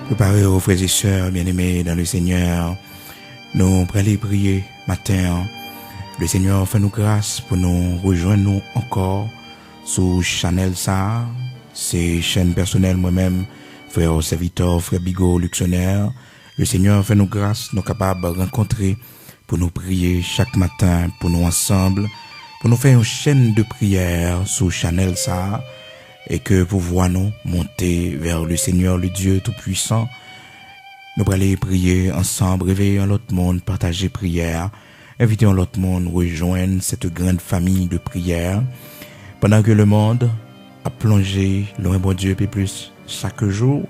Préparez aux frères et sœurs bien-aimés dans le Seigneur. Nous allons prier matin. Le Seigneur fait nous grâce pour nous rejoindre nous encore sur Chanel ça. C'est chaîne personnelle moi-même, frère serviteur, frère Bigot, Luxonnaire. Le Seigneur fait nous grâce, nous capables de rencontrer pour nous prier chaque matin, pour nous ensemble, pour nous faire une chaîne de prière sur Chanel ça. Et que pour voir nous monter vers le Seigneur, le Dieu Tout-Puissant. Nous allons prier ensemble, réveiller l'autre monde, partager prière, inviter l'autre monde, rejoindre cette grande famille de prière. Pendant que le monde a plongé loin bon Dieu et plus chaque jour,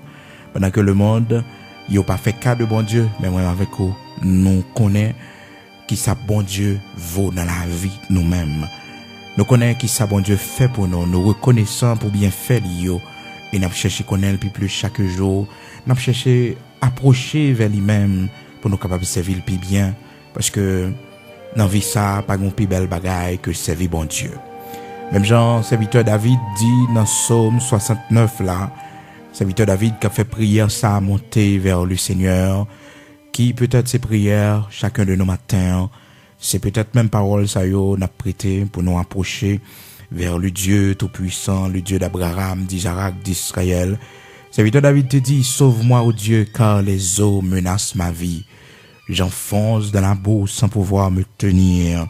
pendant que le monde n'a pas fait cas de bon Dieu, mais moi avec vous, nous connaissons qui ça bon Dieu vaut dans la vie nous-mêmes. Nous connaissons qui ça bon Dieu fait pour nous, nous reconnaissons pour bien faire l'io, et nous cherchons connaître puis plus chaque jour, nous cherchons approcher vers lui-même pour nous capables de servir le plus bien, parce que dans vie ça pas une plus belle bagaille que servir bon Dieu. Même Jean, serviteur David dit dans Psaume 69 là, serviteur David qui a fait prière ça monter vers le Seigneur, qui peut-être ses prières chacun de nos matins. C'est peut-être même parole ça yo n'a prêté pour nous approcher vers le Dieu Tout-Puissant, le Dieu d'Abraham, d'Isaac, d'Israël. Serviteur David te dit, sauve-moi, ô Dieu, car les eaux menacent ma vie. J'enfonce dans la boue sans pouvoir me tenir.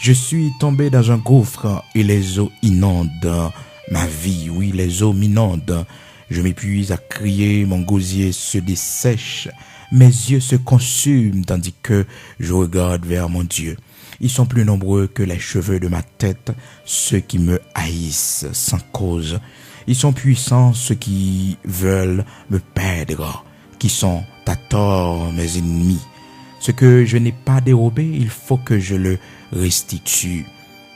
Je suis tombé dans un gouffre et les eaux inondent ma vie. Oui, les eaux m'inondent. Je m'épuise à crier, mon gosier se dessèche. Mes yeux se consument tandis que je regarde vers mon Dieu. Ils sont plus nombreux que les cheveux de ma tête, ceux qui me haïssent sans cause. Ils sont puissants, ceux qui veulent me perdre, qui sont à tort mes ennemis. Ce que je n'ai pas dérobé, il faut que je le restitue.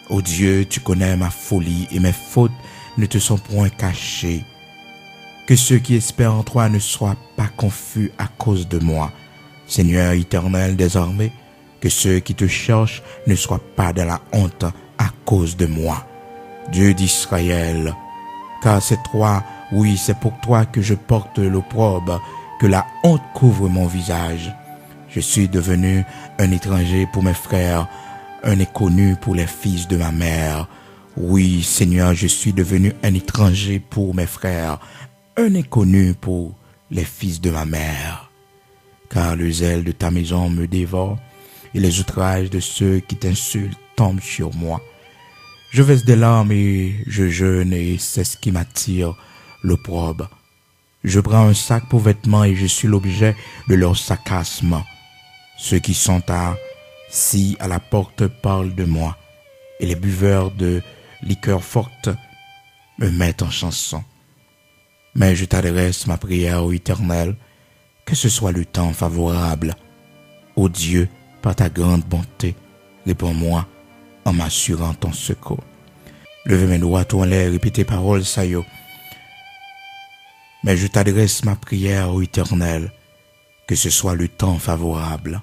Ô Dieu, tu connais ma folie et mes fautes ne te sont point cachées. Que ceux qui espèrent en toi ne soient pas confus à cause de moi. Seigneur éternel désormais, que ceux qui te cherchent ne soient pas dans la honte à cause de moi. Dieu d'Israël, car c'est toi, oui, c'est pour toi que je porte l'opprobre, que la honte couvre mon visage. Je suis devenu un étranger pour mes frères, un inconnu pour les fils de ma mère. Oui, Seigneur, je suis devenu un étranger pour mes frères, un inconnu pour les fils de ma mère. Car le zèle de ta maison me dévore, et les outrages de ceux qui t'insultent tombent sur moi. Je verse des larmes et je jeûne, et c'est ce qui m'attire l'opprobre. Je prends un sac pour vêtements et je suis l'objet de leur sarcasme. Ceux qui sont assis à la porte parlent de moi, et les buveurs de liqueurs fortes me mettent en chanson. Mais je t'adresse ma prière, ô Éternel, que ce soit le temps favorable. Ô Dieu, par ta grande bonté, réponds-moi en m'assurant ton secours. Levez mes doigts en l'air, répétez paroles, ça yo. Mais je t'adresse ma prière, ô Éternel, que ce soit le temps favorable.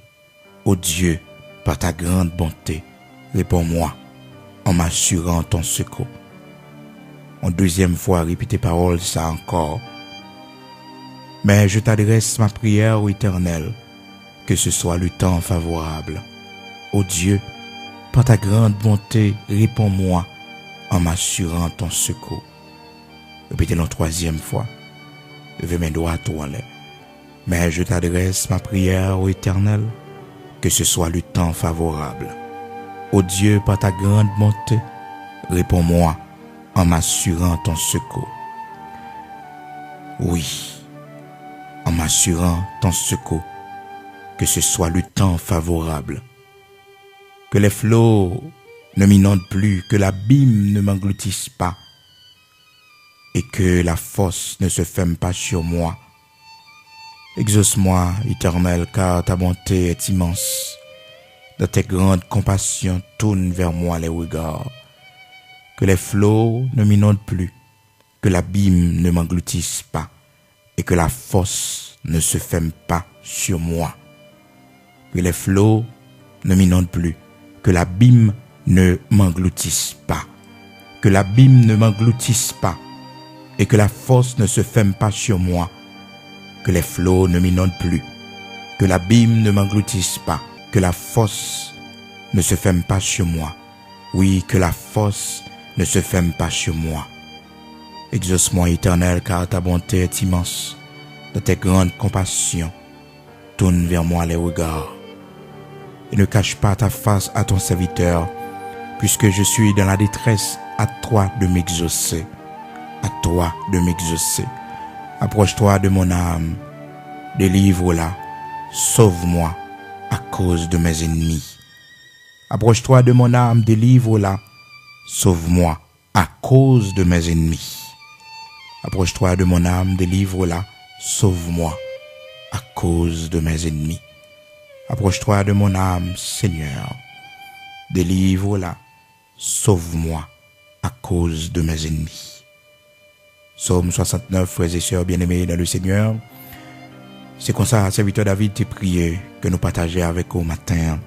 Ô Dieu, par ta grande bonté, réponds-moi en m'assurant ton secours. En deuxième fois, répétez parole, ça encore. Mais je t'adresse ma prière, ô Éternel, que ce soit le temps favorable. Ô Dieu, par ta grande bonté, réponds-moi en m'assurant ton secours. Répétez-le une troisième fois. Levez mes doigts en l'air. Mais je t'adresse ma prière, ô Éternel, que ce soit le temps favorable. Ô Dieu, par ta grande bonté, réponds-moi en m'assurant ton secours. Oui, en m'assurant ton secours, que ce soit le temps favorable. Que les flots ne m'inondent plus, que l'abîme ne m'engloutisse pas, et que la fosse ne se ferme pas sur moi. Exauce-moi, Éternel, car ta bonté est immense. De tes grandes compassions, tourne vers moi les regards. Que les flots ne m'inondent plus, que l'abîme ne m'engloutisse pas, et que la fosse ne se ferme pas sur moi. Que les flots ne m'inondent plus, que l'abîme ne m'engloutisse pas, que l'abîme ne m'engloutisse pas, et que la fosse ne se ferme pas sur moi. que les flots ne m'inondent plus, que l'abîme ne m'engloutisse pas, que la fosse ne se ferme pas sur moi. Oui, que la fosse ne se ferme pas sur moi. Exauce-moi, Éternel, car ta bonté est immense. De tes grandes compassions, tourne vers moi les regards. Et ne cache pas ta face à ton serviteur, puisque je suis dans la détresse. À toi de m'exaucer. À toi de m'exaucer. Approche-toi de mon âme. Délivre-la. Sauve-moi à cause de mes ennemis. Approche-toi de mon âme. Délivre-la. Sauve-moi à cause de mes ennemis. Approche-toi de mon âme. Délivre-la. Sauve-moi à cause de mes ennemis. Approche-toi de mon âme, Seigneur. Délivre-la. Sauve-moi à cause de mes ennemis. Psaume 69, frères et sœurs bien-aimés dans le Seigneur. C'est comme ça, serviteur David t'a prié, que nous partageons avec vous matin.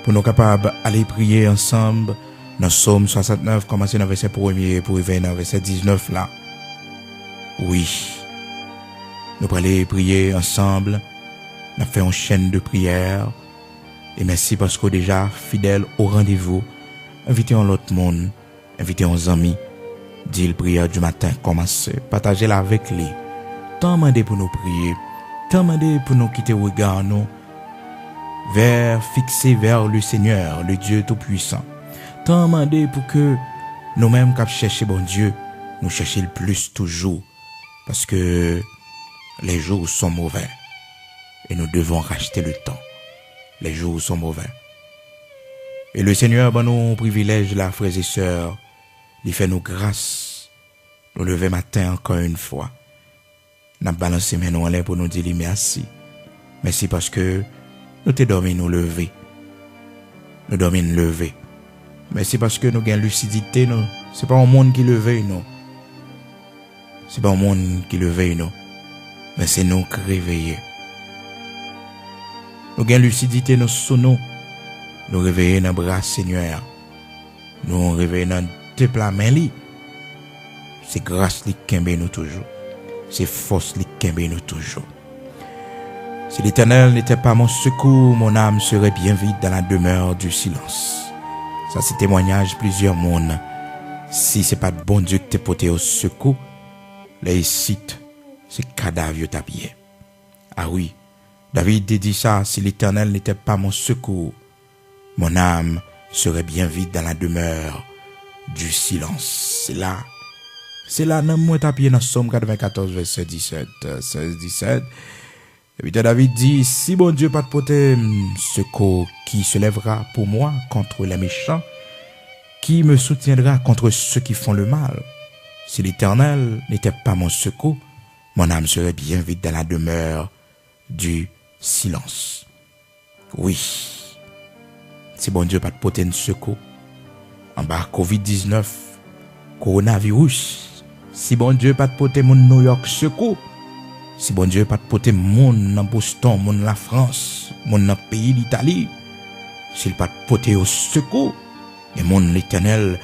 Pour nous capables d'aller prier ensemble dans Psaume 69, commencer dans verset 1er pour arriver dans verset 19 là. Oui. Nous allons aller prier ensemble. Nous fait une chaîne de prière. Et merci parce que déjà fidèle au rendez-vous. Invitez l'autre monde, invitez nos amis. Dit le prière du matin, commencez. Partagez-la avec lui. Tant demandé pour nous prier. Tant demandé pour nous quitter le regard, nous. Fixer vers le Seigneur, le Dieu Tout-Puissant. Tant demandé pour que nous-mêmes, quand chercher bon Dieu, nous cherchions le plus toujours. Parce que les jours sont mauvais. Et nous devons racheter le temps. Les jours sont mauvais. Et le Seigneur, ben nous privilège là, frères et sœurs, il fait nous grâce, nous lever matin encore une fois. Nous avons balancé mes noms pour nous dire merci. Merci parce que nous t'es dormi nous lever. Nous dormi nous lever. Merci parce que nous avons lucidité, nous. C'est pas un monde qui lever, nous. C'est pas un monde qui lever, nous. Mais c'est nous qui réveillons. Nous avons lucidité, nous sonnons. Nous réveillons dans le bras Seigneur. Nous réveillons dans tes plats mains. C'est grâce qui nous toujours. C'est force qui nous toujours. Si l'Éternel n'était pas mon secours, mon âme serait bien vide dans la demeure du silence. Ça, c'est témoignage plusieurs mondes. Si c'est pas de bon Dieu qui t'est porté au secours, les sites, c'est cadavre tapis. Ah oui, David dit ça, si l'Éternel n'était pas mon secours, mon âme serait bien vide dans la demeure du silence. C'est là, non, moi, tapé dans Somme 94, verset 17, 16-17. Et puis David dit, si bon Dieu pas de porter secours, qui se lèvera pour moi contre les méchants, qui me soutiendra contre ceux qui font le mal? Si l'Éternel n'était pas mon secours, mon âme serait bien vide dans la demeure du silence. Oui. Si bon Dieu pas de porter un secours, en bas COVID-19, coronavirus, si bon Dieu pas de porter mon New York secours, si bon Dieu pas de porter mon dans Boston, mon la France, mon dans pays d'Italie, s'il pas de porter au secours, et mon l'Éternel,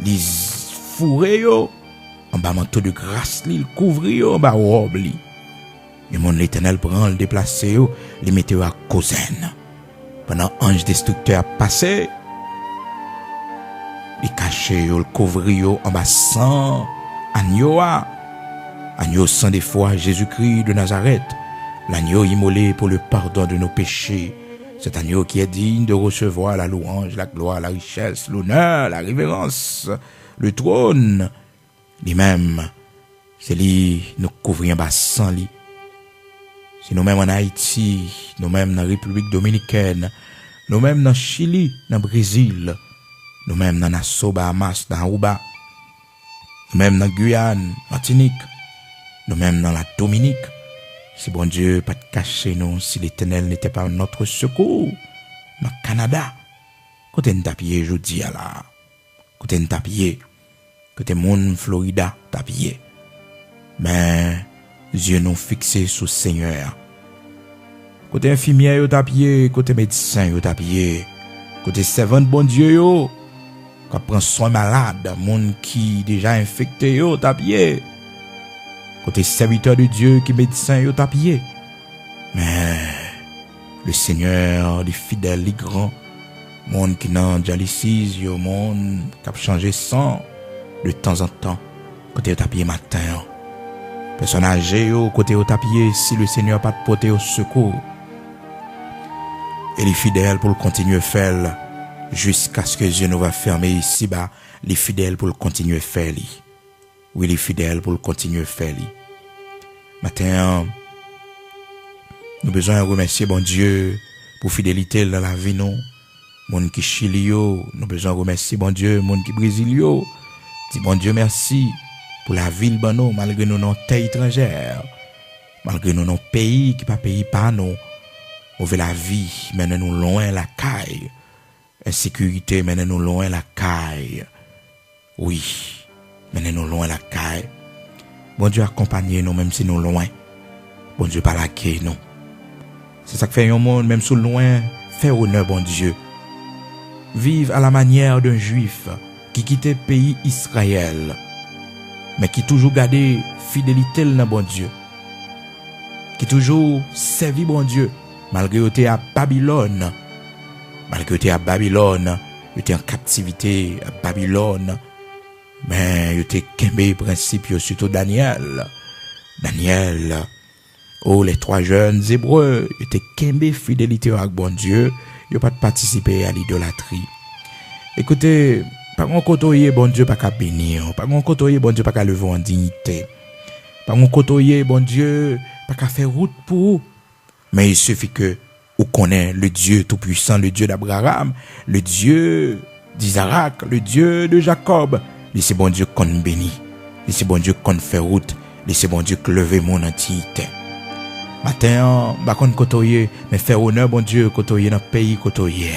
les fourré yo, en bas manteau de grâce, il couvre yo, en bas robe li. Et mon l'Éternel prend le déplacer yo, les mette à causaine. Pendant ange destructeur passé, il cache yo, le couvre yo, en bas sang, agneau sans défaut, Jésus-Christ de Nazareth, l'agneau immolé pour le pardon de nos péchés. Cet agneau qui est digne de recevoir la louange, la gloire, la richesse, l'honneur, la révérence, le trône. Lui-même, c'est lui nous couvrir en bas sans lui. Si nous-mêmes en Haïti, nous-mêmes dans la République Dominicaine, nous-mêmes dans Chili, dans Brésil, nous-mêmes dans Nassau, Bahamas, dans Aruba, nous-mêmes dans Guyane, Martinique, nous-mêmes dans la Dominique, si bon Dieu pas de cacher nous, si l'Éternel n'était pas notre secours, dans le Canada, côté nous tapier, je dis là, côté nous tapier, côté monde Florida tapier, mais yeux nous fixés sur le Seigneur. Côté infirmière yo tapier, côté médecin yo tapier, côté servant bon Dieu yo, qui prend soin malade, monde qui déjà infecté yo tapier. côté serviteur de Dieu qui médecin yo tapillé. Mais le Seigneur, les fidèles, les grands, monde qui n'a dialysis, yo monde qui a changé sang de temps en temps, côté au tapillé matin. Personne âgé yo côté au tapillé si le Seigneur pas de porter au secours. Et les fidèles pour le continuer faire jusqu'à ce que Dieu nous va fermer ici-bas, les fidèles pour le continuer faire. Oui, les fidèles pour le continuer faire. Matin, nous besoin de remercier bon Dieu pour fidélité dans la vie nous. Monde qui Chili yo, nous besoin de remercier bon Dieu, monde qui Brésil yo. Dis bon Dieu merci pour la ville ban nous malgré nous non terre étrangère. Malgré nous non pays qui pas pays par nous. Mauvais la vie mène nous loin la caille. Insécurité mène nous loin la caille. Oui, mène nous loin la caille. Bon Dieu accompagne nous même si nous loin. Bon Dieu pas laquer nous. C'est ça que fait un monde même sous loin, fait honneur bon Dieu. Vive à la manière d'un juif qui quittait pays Israël, mais qui toujours gardait fidélité dans bon Dieu. Qui toujours servi bon Dieu. Malgré que tu es à Babylone, malgré que tu es à Babylone, tu es en captivité à Babylone, mais tu es kembe principe, surtout Daniel. Daniel, oh les trois jeunes hébreux, tu es kembe fidélité avec bon Dieu, tu pas participer à l'idolâtrie. Écoutez, pas mon côtoyer bon Dieu pas qu'à bénir, pas mon côtoyer bon Dieu pas qu'à lever en dignité, pas mon côtoyer bon Dieu pas qu'à faire route pour vous. Mais il suffit que vous connaissez le Dieu tout-puissant, le Dieu d'Abraham, le Dieu d'Isaac, le Dieu de Jacob. Laissez bon Dieu qu'on bénit. Laissez bon Dieu qu'on fait route. Laissez bon Dieu que lever mon entité. Matin, bah qu'on côtoyer, mais faire honneur bon Dieu côtoyer dans le pays côtoyer.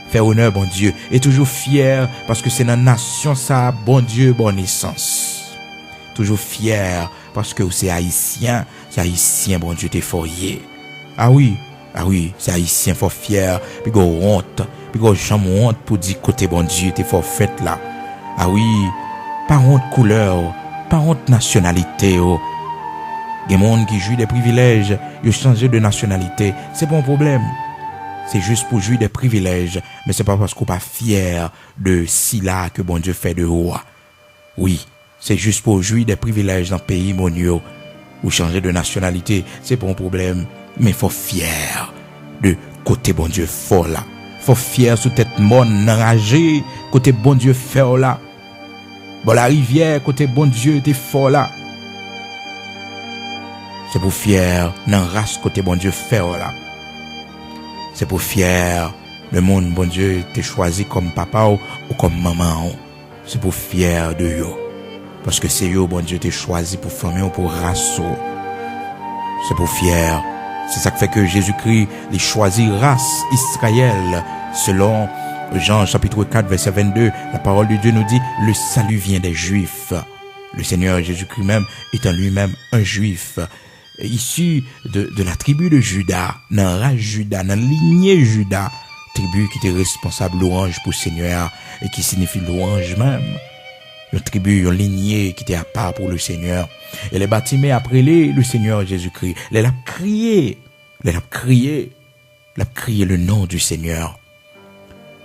Faire honneur bon Dieu et toujours fier parce que c'est dans la nation ça bon Dieu bonne naissance. Toujours fier parce que c'est haïtien bon Dieu t'es foyer. Ah oui, c'est haïtien fort fier, puis go honte, puis go jamais honte pour dire côté bon Dieu t'es fort fête là. Ah oui, pas honte couleur, pas honte nationalité. Des monde qui jouit des privilèges, ils changent de nationalité, c'est pas un problème. C'est juste pour jouir des privilèges, mais c'est pas parce qu'on pas fier de si là que bon Dieu fait de roi. Oui, c'est juste pour jouir des privilèges dans le pays monio ou changer de nationalité, c'est pas un problème. Mais faut fier de côté bon Dieu fort là. Faut fier sous tête mon enragé côté bon Dieu fort là. Bon la rivière côté bon Dieu t'es fort là. C'est pour fier nan race côté bon Dieu fort là. C'est pour fier le monde bon Dieu t'es choisi comme papa ou comme maman. C'est pour fier de yo. Parce que c'est yo bon Dieu t'es choisi pour former ou pour race. C'est pour fier. C'est ça qui fait que Jésus-Christ les choisit race Israël. Selon Jean chapitre 4 verset 22, la parole de Dieu nous dit le salut vient des Juifs. Le Seigneur Jésus-Christ même étant lui-même un Juif, issu de la tribu de Juda, dans la race Juda, dans la lignée Juda, tribu qui était responsable louange pour le Seigneur et qui signifie louange même. Une tribu, une lignée qui était à part pour le Seigneur. Et les bâtiments après le Seigneur Jésus-Christ. Elle a crié le nom du Seigneur.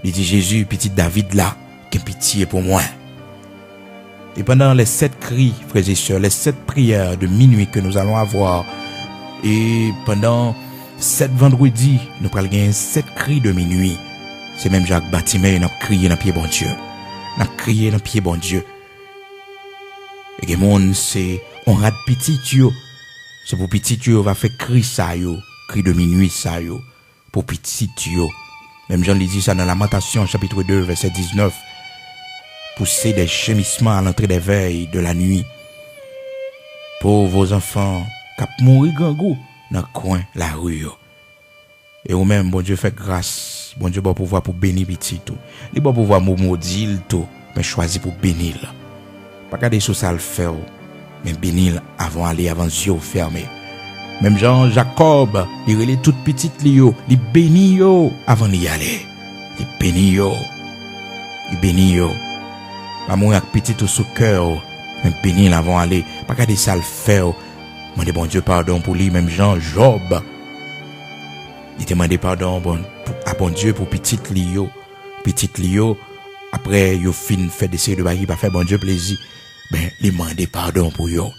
Il dit Jésus, petit David là, qui a pitié pour moi. Et pendant les 7 cris, frères et sœurs, les 7 prières de minuit que nous allons avoir, et pendant 7 vendredis, nous allons gagner 7 cris de minuit. C'est même Jacques Baptiste, il a crié dans le pied bon Dieu. Il a crié dans le pied bon Dieu. Et les monde c'est on rate petit yo. C'est pour petit yo va faire cri ça yo, cri de minuit ça yo pour petit yo. Même Jean lui dit ça dans Lamentation chapitre 2 verset 19. Pousser des gémissements à l'entrée des veilles de la nuit. Pour vos enfants cap mourir gangou dans coin la rue yo. Et ou même bon Dieu fait grâce, bon Dieu bon pouvoir pour bénir petit tout. Il bon pouvoir maudire tout, mais choisi pour bénir. Pas garder sous ça le faire, mais bénir avant aller avant yeux fermés. Même Jean Jacob, il relait toute petite lio, il bénit yo avant d'y aller. Il bénit yo. Il bénit yo. Pas mourir avec petit sous cœur, Même pénil avant aller, pas garder ça le faire. Demandez bon Dieu pardon pour lui, même Jean, Job. Il demandait pardon à bon Dieu pour petit Lio. Petit Lio, après, il fin fait des séries de bagailles, pas faire bon Dieu plaisir. Ben, il demandait pardon pour yo.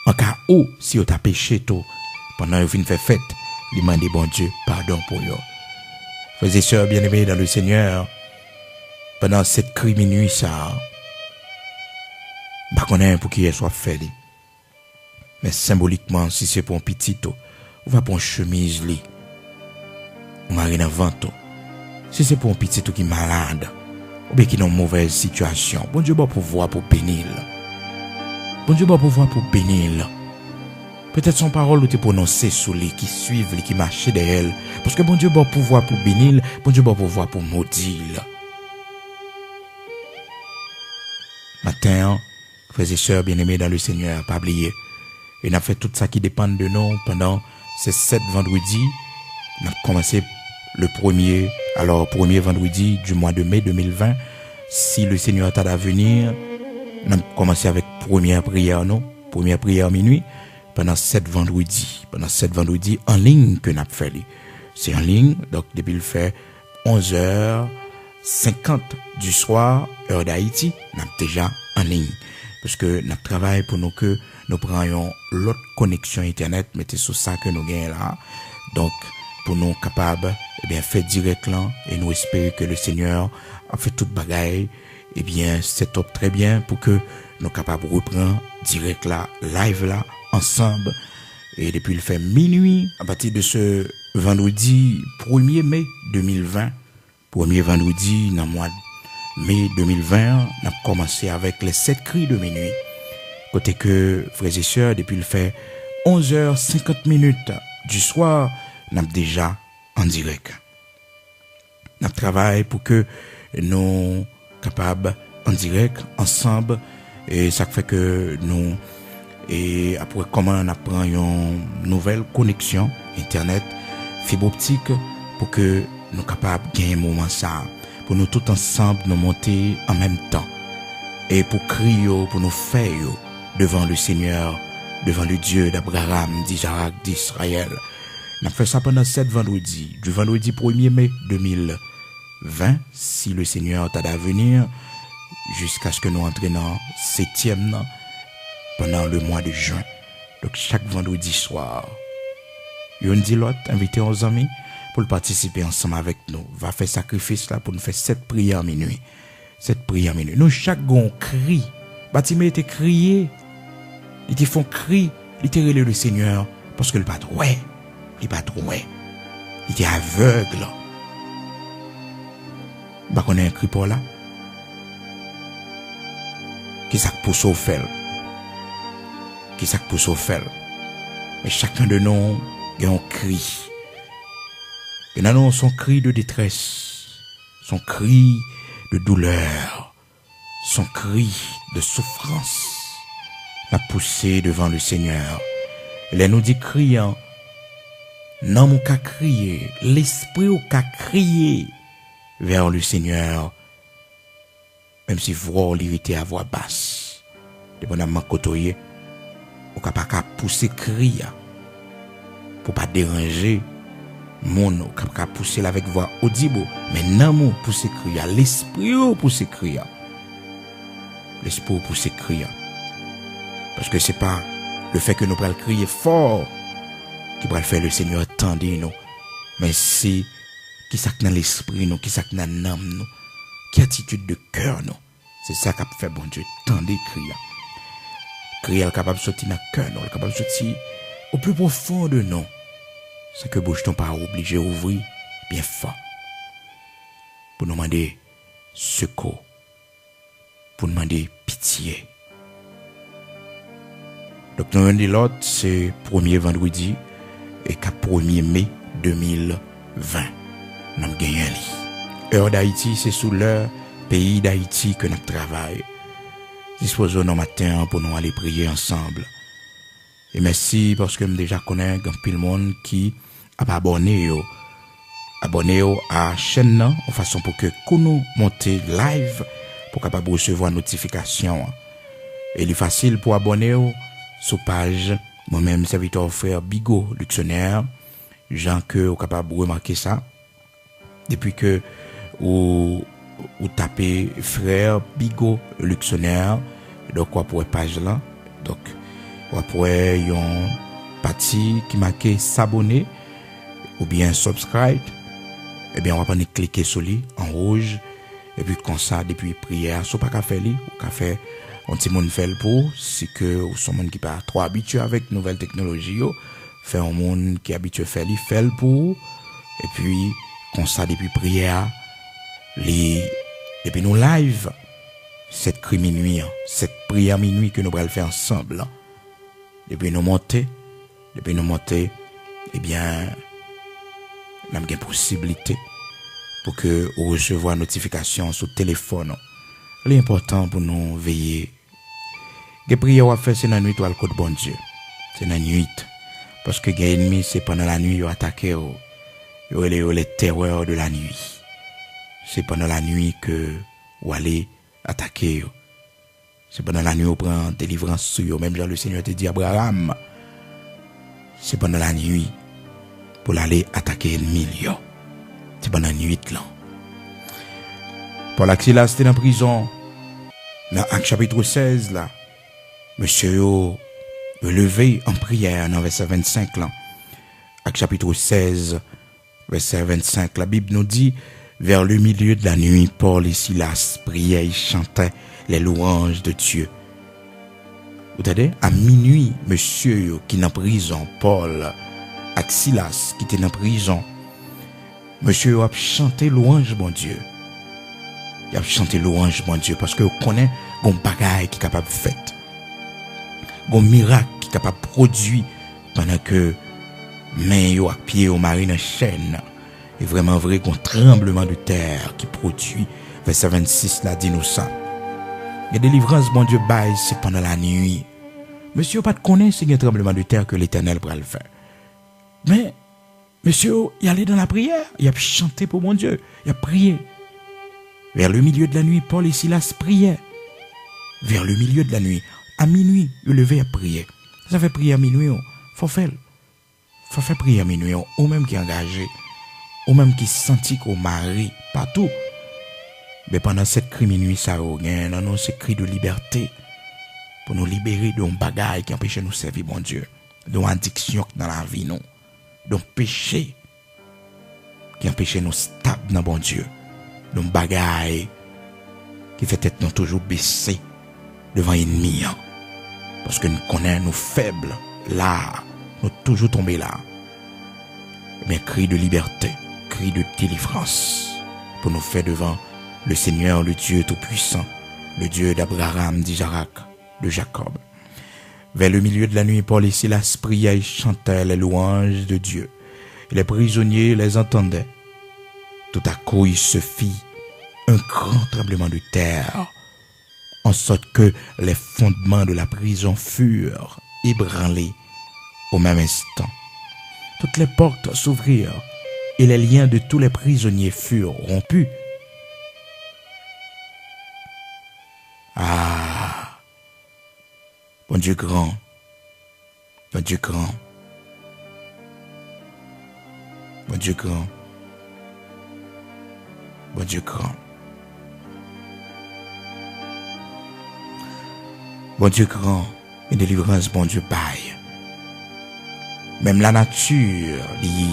En cas où, si yo t'a péché tout, pendant qu'il fin fait fête, il demandait bon Dieu pardon pour yo. Frères et sœurs bien-aimés dans le Seigneur, pendant cette cri minuit, ça, bah, qu'on a pour qu'il soit fait. Mais symboliquement, si c'est pour un petit tout, on va pour une chemise, li. On va rien vente. Si c'est pour un petit tout qui est malade, ou bien qui est dans une mauvaise situation, bon Dieu va pouvoir pour bénir. Bon Dieu va pouvoir pour bénir. Peut-être son parole ou te prononcer sous les qui suivent, les qui marchent derrière elle. Parce que bon Dieu va pouvoir pour bénir, bon Dieu va pouvoir pour maudire. Matin, frères et sœurs bien-aimés dans le Seigneur, pas oublier. Et on a fait tout ça qui dépend de nous pendant ces 7 vendredis. On a commencé le premier vendredi du mois de mai 2020. Si le Seigneur t'a à venir, on a commencé avec première prière minuit. Pendant 7 vendredis en ligne que nous avons fait. C'est en ligne, donc depuis le fait 11h50 du soir, heure d'Haïti, nous avons déjà en ligne. Parce que nous travaillons pour nous que nous prenions l'autre connexion Internet, mettez sur ça que nous gagnons là. Donc, pour nous capables, faire direct là, et nous espérons que le Seigneur a fait toute bagaille, c'est top très bien pour que nous capables de reprendre direct là, live là, ensemble. Et depuis le fait minuit, à partir de ce vendredi 1er mai 2020, premier vendredi dans le mois de mai 2020, on a commencé avec les 7 cris de minuit. Côté que, frères et sœurs, depuis le fait 11h50 du soir, on a déjà en direct. On travaille pour que nous capables en direct, ensemble, et ça fait que nous, et après comment on apprend une nouvelle connexion Internet, fibre optique, pour que nous capables de gagner un moment ça, pour nous tous ensemble nous monter en même temps, et pour crier, pour nous faire devant le Seigneur, devant le Dieu d'Abraham, d'Isaac, d'Israël. On a fait ça pendant 7 vendredis, du vendredi 1er mai 2020, si le Seigneur t'a à venir, jusqu'à ce que nous entrions dans 7e pendant le mois de juin. Donc chaque vendredi soir, on dit l'autre, invitez aux amis pour participer ensemble avec nous. Va faire sacrifice là pour nous faire 7 prières minuit. 7 prières minuit. Nous chaque gon crie. Bâtiment était crié. Ils te font cri, ils te relèvent le Seigneur parce que le patron, il pas trop il était aveugle. Bah qu'on a un cri pour là. Qui ça pousse au fel? Qui ça pousse au fel? Mais chacun de nous a un cri. Et nous son cri de détresse, son cri de douleur, son cri de souffrance. La poussé devant le Seigneur. Elle nous dit criant, non mon cas crier, l'esprit au cas crier vers le Seigneur, même si vous l'irritez à voix basse. De bon amant côtoyer, au cas pas pousser crier pour pas déranger mon au cas pousser avec voix audible, mais non mon pousser crier, l'esprit au pousser crier. L'esprit au pousser crier. Parce que c'est pas le fait que nous pourrons crier fort qui va faire le Seigneur tendre nous. Mais c'est qui ça dans l'esprit nous, qui ça dans l'âme nous, qui attitude de cœur nous. C'est ça qui fait bon Dieu tendre crier. Crier est capable de sortir dans le cœur nous, est capable de sortir au plus profond de nous. C'est que bouche ton pas obligé d'ouvrir bien fort. Pour nous demander secours. Pour nous demander pitié. Donc, nous avons dit l'autre, c'est premier vendredi et 1er mai 2020. Nous avons gagné un lit. Heure d'Haïti, c'est sous l'heure pays d'Haïti que nous travaillons. Disposons nos matins pour nous aller prier ensemble. Et merci parce que je déjà connais un peu le monde qui a abonné à la chaîne en façon pour que nous monter live pour capable recevoir notification. Et il est facile pour abonner sur page moi-même serviteur frère Bigot Luxonnaire. Jean que vous capable de remarquer ça depuis que vous tapez frère Bigot Luxonnaire, donc vous pour page là, donc vous pourrez yon partie qui marqué s'abonner ou bien subscribe, et bien on va pas cliquer sur lui en rouge et puis comme ça depuis prière so pas qu'à faire lui ou qu'à faire un petit monde fait pour si que ou son monde qui pas trop habitué avec nouvelle technologie yo fait un monde qui habitué faire lui fait pour et puis comme ça depuis prière les depuis nous live cette minuit cette prière minuit que nous allons faire ensemble depuis nous monter eh bien nous avons une possibilité pour que vous recevoir notification sur téléphone. L'important pour nous veiller. Les prières à faire c'est dans la nuit ou le code bon Dieu. C'est dans la nuit. Parce que les ennemis c'est pendant la nuit ils attaquent les terreurs de la nuit. C'est pendant la nuit que vous allez attaquer. C'est pendant la nuit vous prend délivrance sur eux. Même Jean le Seigneur te dit Abraham. C'est pendant la nuit pour aller attaquer l'ennemi. C'est pendant la nuit là. Paul Axila c'était en prison. Dans Actes chapitre 16 là. Monsieur yo levé en prière dans verset 25 là. Actes chapitre 16 verset 25 la Bible nous dit vers le milieu de la nuit Paul et Silas priaient et chantaient les louanges de Dieu. Vous savez, à minuit monsieur qui est en prison Paul et Silas qui était en prison. Monsieur a chanté louange mon Dieu. Il a chanté louange mon Dieu parce que vous connaissez un bagage qui est capable de faire. Un miracle qui est capable de produire pendant que main yo à pied au mari dans chaîne. Et vraiment vrai qu'un tremblement de terre qui produit. Verset 26 là dit nous ça. La délivrance mon Dieu bail c'est pendant la nuit. Monsieur pas de connaître c'est un tremblement de terre que l'Éternel va le faire. Mais monsieur, il allait dans la prière, il a chanté pour mon Dieu, il a prié. Vers le milieu de la nuit, Paul et Silas priaient. Vers le milieu de la nuit, à minuit, il levé à prier. Ça fait prier à minuit, faut faire prier à minuit, ou même qui est engagé, ou même qui sentit qu'au mari, partout. Mais pendant cette cri minuit, ça a dans ces cris de liberté, pour nous libérer d'un bagage qui empêche de nous servir mon Dieu, d'une addiction dans la vie, non. D'un péché qui empêche nous stable dans bon Dieu, d'un bagaille qui fait être nous toujours baisser devant l'ennemi, parce que nous connaissons nous faibles là, nous toujours tombés là. Mais cri de liberté, cri de délivrance pour nous faire devant le Seigneur, le Dieu tout-puissant, le Dieu d'Abraham, d'Isaac, de Jacob. Vers le milieu de la nuit, Paul et Silas priaient et chantaient les louanges de Dieu. Les prisonniers les entendaient. Tout à coup, il se fit un grand tremblement de terre, en sorte que les fondements de la prison furent ébranlés au même instant. Toutes les portes s'ouvrirent et les liens de tous les prisonniers furent rompus. Ah! Bon Dieu grand, bon Dieu grand, bon Dieu grand, bon Dieu grand, bon Dieu grand, et délivrance, bon Dieu baille. Même la nature, lui,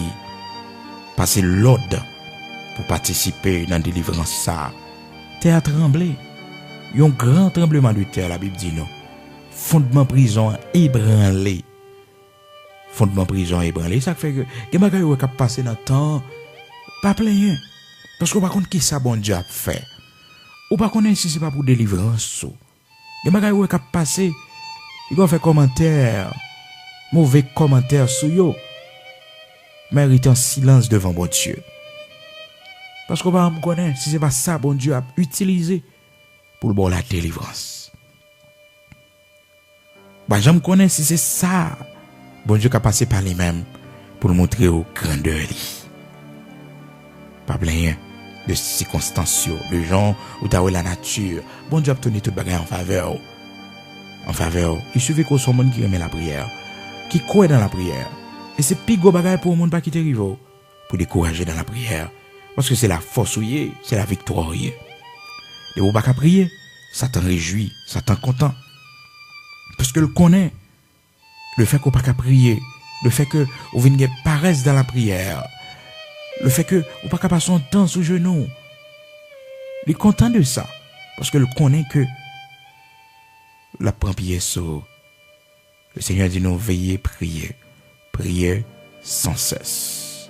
passe l'ordre pour participer dans la délivrance ça. Terre a tremblé, il y a un grand tremblement de terre, la Bible dit non. Fondement prison ébranlé. Fondement prison ébranlé. Ça fait que les bagages qui passent dans le temps, pas plein. Parce qu'on ne sait pas qui ça bon Dieu a fait. Ou pas connaître si c'est pas pour délivrance. Les bagages qui passent, ils vont faire commentaire, mauvais commentaire sur eux. Mérite en silence devant bon Dieu. Parce qu'on va connaître si c'est pas ça bon Dieu a utilisé pour le bon la délivrance. Bah, je me connais si c'est ça. Bon Dieu qui a passé par lui-même pour montrer aux grandeurs. Pas plein de circonstances, de gens où tu as la nature. Bon Dieu a tenu toute bagarre en faveur. en faveur. Il suffit qu'on soit monde qui aime la prière, qui croit dans la prière. Et c'est plus gros bagage pour le monde pas quitter rivo, pour décourager dans la prière. Parce que c'est la force ou c'est la victoire. Et vous pas qu'à prier, Satan réjouit, Satan content. Parce que le connaît, le fait qu'on pas qu'à prier, le fait que vous venez paresse dans la prière, le fait que vous pas qu'à passer son temps sous genoux. Il est content de ça. Parce que le connaît que la prend pied sur. Le Seigneur dit nous veiller, prier. Prier sans cesse.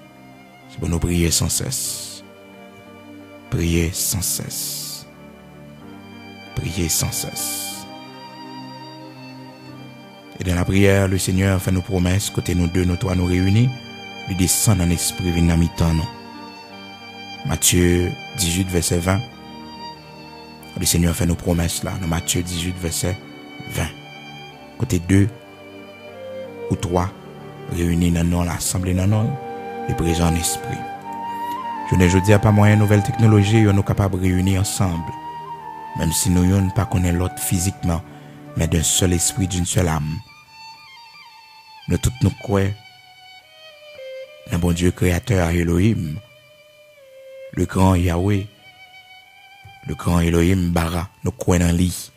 C'est pour nous prier sans cesse. Prier sans cesse. Prier sans cesse. Et dans la prière, le Seigneur fait nos promesses, côté nous deux, nous trois, nous réunis, lui descend en esprit, vient à mi-temps, nous. Matthieu 18, verset 20. Le Seigneur fait nos promesses là, dans Matthieu 18, verset 20. Côté 2 ou 3, réunis dans l'assemblée, dans et présents en esprit. Je ne dis pas moyen nouvelle technologie, nous sommes capables de réunir ensemble. Même si nous ne pas connaître l'autre physiquement, mais d'un seul esprit, d'une seule âme. Nous tous nous croyons dans bon Dieu créateur Elohim, le grand Yahweh, le grand Elohim Bara, nous croyons dans lui,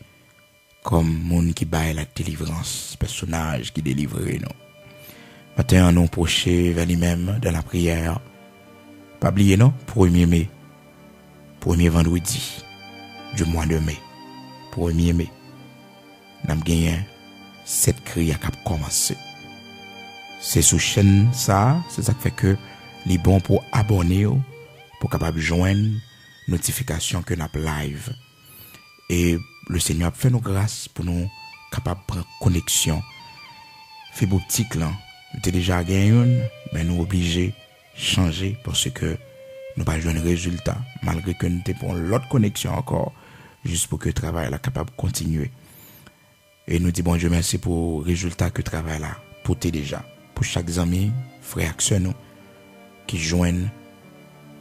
comme monde qui baille la délivrance, personnage qui délivre nous. Matin, nous approchons vers lui-même dans la prière. Pas oublier, non? 1er mai. 1er vendredi du mois de mai. 1er mai. Nous avons gagné 7 cris à cap commencer. C'est sous chaîne ça, c'est ça qui fait que les bons pour abonner, pour capable joindre notification que nous live. Et le Seigneur a fait nos grâces pour nous capables de prendre connexion. Fait beau petit là, nous avons déjà gagné une, mais nous obligés de changer parce que nous pas jouer un résultat, malgré que nous avons l'autre connexion encore, juste pour que le travail là capable de continuer. Et nous disons bon Dieu merci pour le résultat que le travail là porté déjà. Pour chaque ami, frère action nous, qui joignent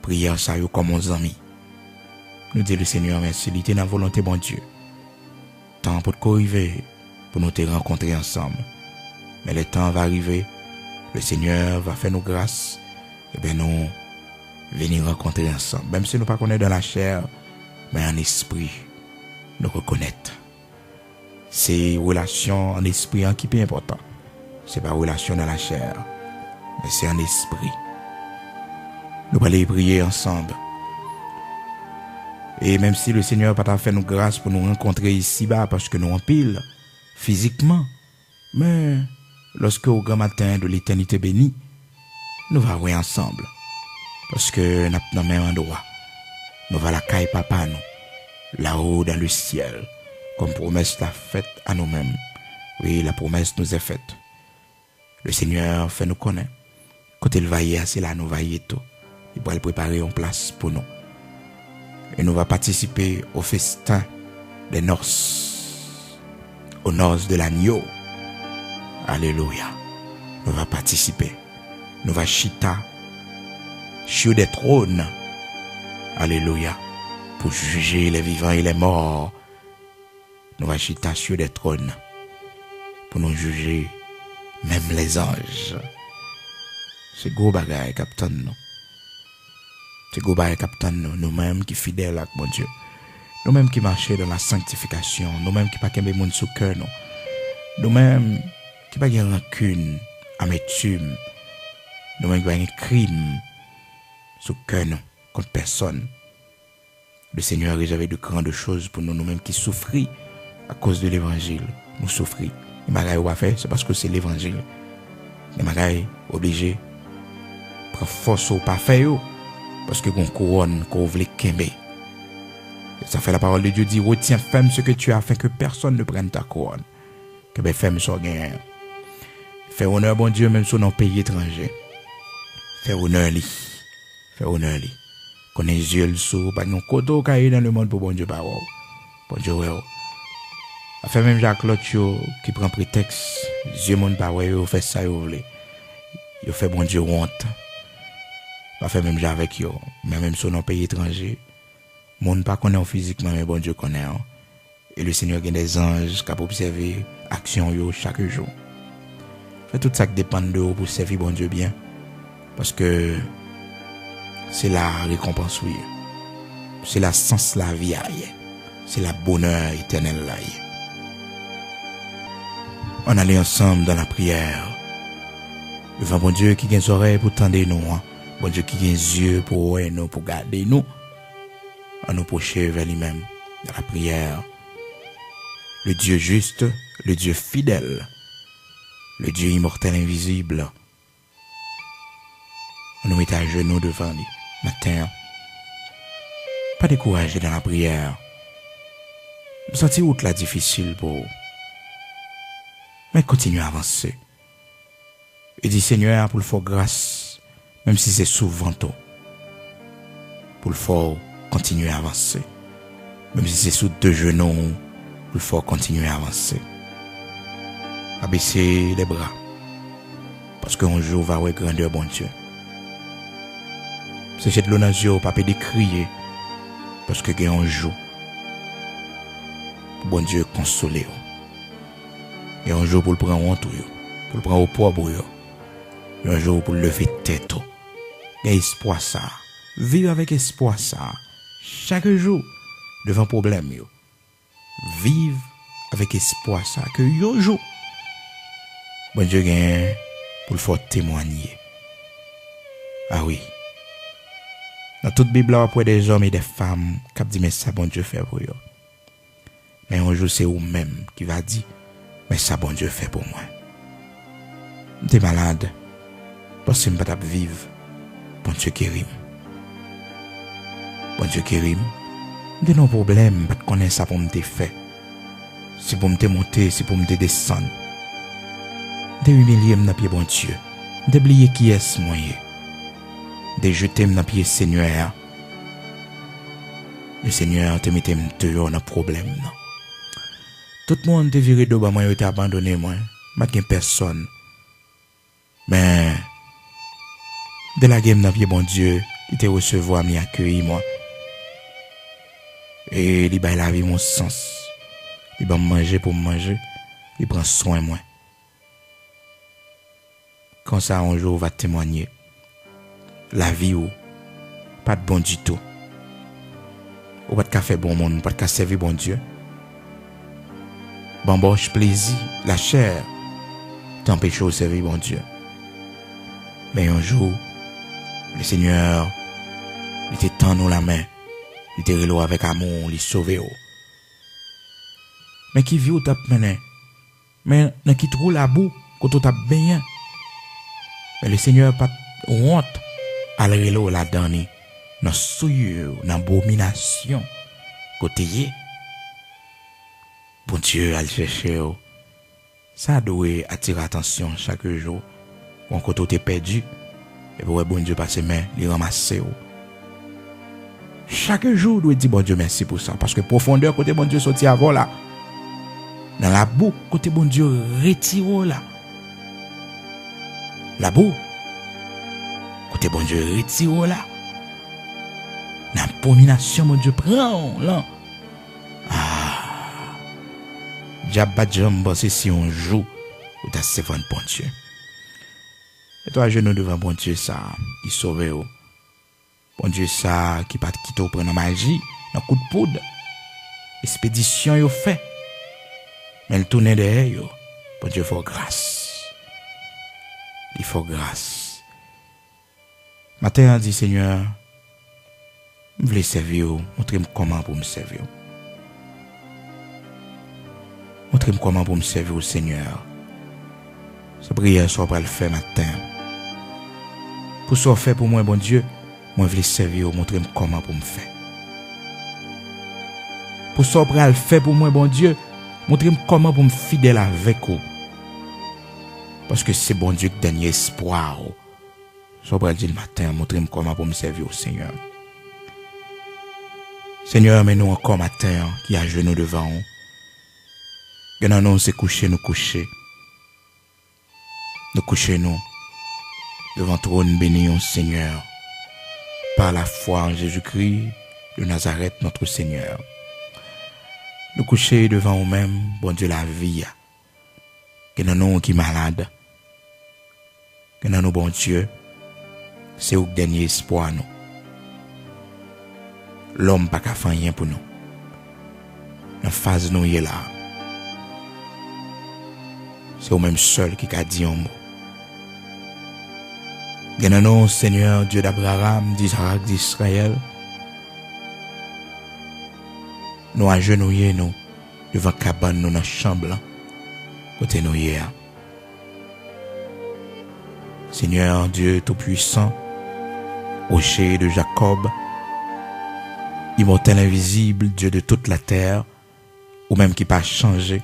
prière ça yo comme nos amis. Nous disons le Seigneur merci, il était dans la volonté bon Dieu. Temps pour arriver, pour nous te rencontrer ensemble. Mais le temps va arriver, le Seigneur va faire nos grâces, et bien nous venir rencontrer ensemble. Même si nous ne pas connaître dans la chair, mais en esprit, nous reconnaître. C'est relation en esprit qui est important. C'est pas relation dans la chair, mais c'est en esprit. Nous allons prier ensemble. Et même si le Seigneur n'a pas fait nos grâces pour nous rencontrer ici-bas, parce que nous en pile, physiquement, mais lorsque au grand matin de l'éternité bénie, nous allons voir ensemble. Parce que nous sommes dans le même endroit. Nous allons à la caille papa, nous, là-haut dans le ciel, comme promesse la faite à nous-mêmes. Oui, la promesse nous est faite. Le Seigneur fait nous connaître. Quand il va y aller, c'est là nous va y tout. Il va préparer une place pour nous. Et nous va participer au festin des noces. Aux noces de l'agneau. Alléluia. Nous va participer. Nous va chita sur des trônes. Alléluia. Pour juger les vivants et les morts. Nous va chita sur des trônes. Pour nous juger même les anges. C'est gros bagaille, capitaine, nous. C'est gros bagaille, capitaine, nous-mêmes qui fidèles à mon Dieu. Nous-mêmes qui marchons dans la sanctification. Nous-mêmes qui pas qu'un monde sous cœur, nous. Nous-mêmes qui pas de rancune, amertume. Nous-mêmes qui pas de crime sous cœur, nous, contre personne. Le Seigneur a réservé de grandes choses pour nous, nous-mêmes qui souffrons à cause de l'évangile. Nous souffrons. Les bagailles qu'on va faire, c'est parce que c'est l'évangile. Les bagailles obligés prendre force au pas faire parce que qu'on couronne qu'on veut kembe. Ça fait la parole de Dieu dit retiens ferme ce que tu as afin que personne ne prenne ta couronne. Que ben ferme soit gagnant. Fais honneur bon Dieu même sur nos pays étrangers. Fais honneur lui. Fais honneur lui. Qu'on ait les yeux sur pas nous koto caillé dans le monde pour bon Dieu parole. Bon Dieu ouais. Fait même Jacques Lotio qui prend prétexte, Dieu mon pas ouais, fait ça yo vle. Yo fait bon Dieu honte. Pas fait même avec yo, mais même sur nos pays étrangers, monde pas connaît physiquement mais bon Dieu connaît. Et le Seigneur a des anges qui peuvent observer l'action chaque jour. Fait tout ça qui dépend de vous pour servir bon Dieu bien. Parce que c'est la récompense, oui. C'est la sens la vie, c'est la bonheur éternel là. On allait ensemble dans la prière. Devant bon Dieu qui a des oreilles pour tendre nous. Bon Dieu qui a des yeux pour voir nous, pour garder nous. On nous procher vers lui-même dans la prière. Le Dieu juste, le Dieu fidèle, le Dieu immortel invisible. On nous met à genoux devant lui, matin. Pas découragé dans la prière. Nous sentons route là difficile pour vous. Mais continuez à avancer. Et dis Seigneur pour le faire grâce, même si c'est souvent tôt. Pour le faire continuer à avancer. Même si c'est sous deux genoux, pour le faire continuer à avancer. Abaisser les bras. Parce qu'un jour va voir grandeur bon Dieu. C'est cette l'eau dans les yeux, pas de crier. Parce que il y a un jour, bon Dieu consoler. Il y a un jour pour le prendre en tout, pour le prendre au poids pour eux. Il y a un jour pour lever tête. Il y a espoir ça. Vivre avec espoir ça. Chaque jour, devant problème. Vivre avec espoir ça. Que un jour, bon Dieu gagne pour le faire témoigner. Ah oui. Dans toute Bible, on a des hommes et des femmes qui disent, mais ça, bon Dieu fait pour eux. Mais un jour, c'est vous-même qui va dire, mais ça, bon Dieu fait pour moi. T'es malade. Parce que je ne peux pas vivre. Bon Dieu qui rime. Bon Dieu qui rime. De nos problèmes, pas de connaître ça pour me faire. C'est pour me monter, c'est pour me descendre. De humilier dans pied bon Dieu. D'oublier qui est moi. De jeter dans pied Seigneur. Le Seigneur te mette toujours dans problème. Non? Tout le monde te viré de bas, moi, te abandonné, moi. Pas de personne. Mais, de la game dans pied bon Dieu, il te recevoir, m'y accueillir, moi. Et il va la vie mon sens. Il va manger pour manger. Il prend soin de moi. Quand ça, un jour, va témoigner. La vie ou pas de bon du tout. Ou pas de café bon monde, pas de servir bon Dieu. Bamboche plaisir, la chair t'empêche de servir bon Dieu. Mais un jour, le Seigneur, il te tend nous la main, il te relo avec amour, il sauve. Mais qui vit ou t'a mené? Mais n'a qui trouve la boue, quand tu t'as bien. Mais le Seigneur pas honte. Alrelo la donne dans souillure, dans abomination côté bon Dieu al chercher ça doit attirer attention chaque jour quand côté t'es perdu et pour bon Dieu passer main les ramasser chaque jour doit dire bon Dieu merci pour ça parce que profondeur côté bon Dieu sorti avant là dans la boue côté bon Dieu retire là la boue côté bon Dieu retire là. L'abomination mon Dieu prend là. Ah. Jabba Jamba c'est si on joue ou t'as servi bon Dieu. Et toi genou devant bon Dieu ça qui sauve. Bon Dieu ça qui pas quitter prendre la magie, un coup de poudre. Expédition yo fait. Mais le tourner derrière yo. Bon Dieu faut grâce. Il faut grâce. Matin, dit Seigneur, je voulais servir, montrez-moi comment pour me servir. Montrez-moi comment pour me servir au Seigneur. Cette prière soit pour le faire matin. Pour ce faire pour moi, bon Dieu, moi je voulais servir, montrez-moi comment pour me faire. Pour ce pour le faire pour moi, bon Dieu, montrez-moi comment pour me fidèle avec vous. Parce que c'est bon Dieu qui donne espoir. Je vais dire le matin, montrez-moi comment pour me servir au Seigneur. Seigneur, mais nous encore matin, qui a genoux devant nous. Que nous c'est coucher, nous coucher. Nous coucher nous. Devant trône béni, Seigneur. Par la foi en Jésus-Christ de Nazareth, notre Seigneur. nous coucher devant nous-mêmes, bon Dieu, la vie. Que nous qui malades. Que nous, bon Dieu, c'est le dernier espoir, nous. L'homme pas qu'à faire rien pour nous. Dans la phase nous y est là. C'est au même seul qui a dit un mot. Nous, Seigneur, Dieu d'Abraham, d'Isaac, d'Israël, nous agenouillons nous devant la cabane, nous dans la chambre, côté nous hier. Seigneur, Dieu Tout-Puissant, rocher de Jacob, immortel invisible, Dieu de toute la terre, ou même qui pas changé,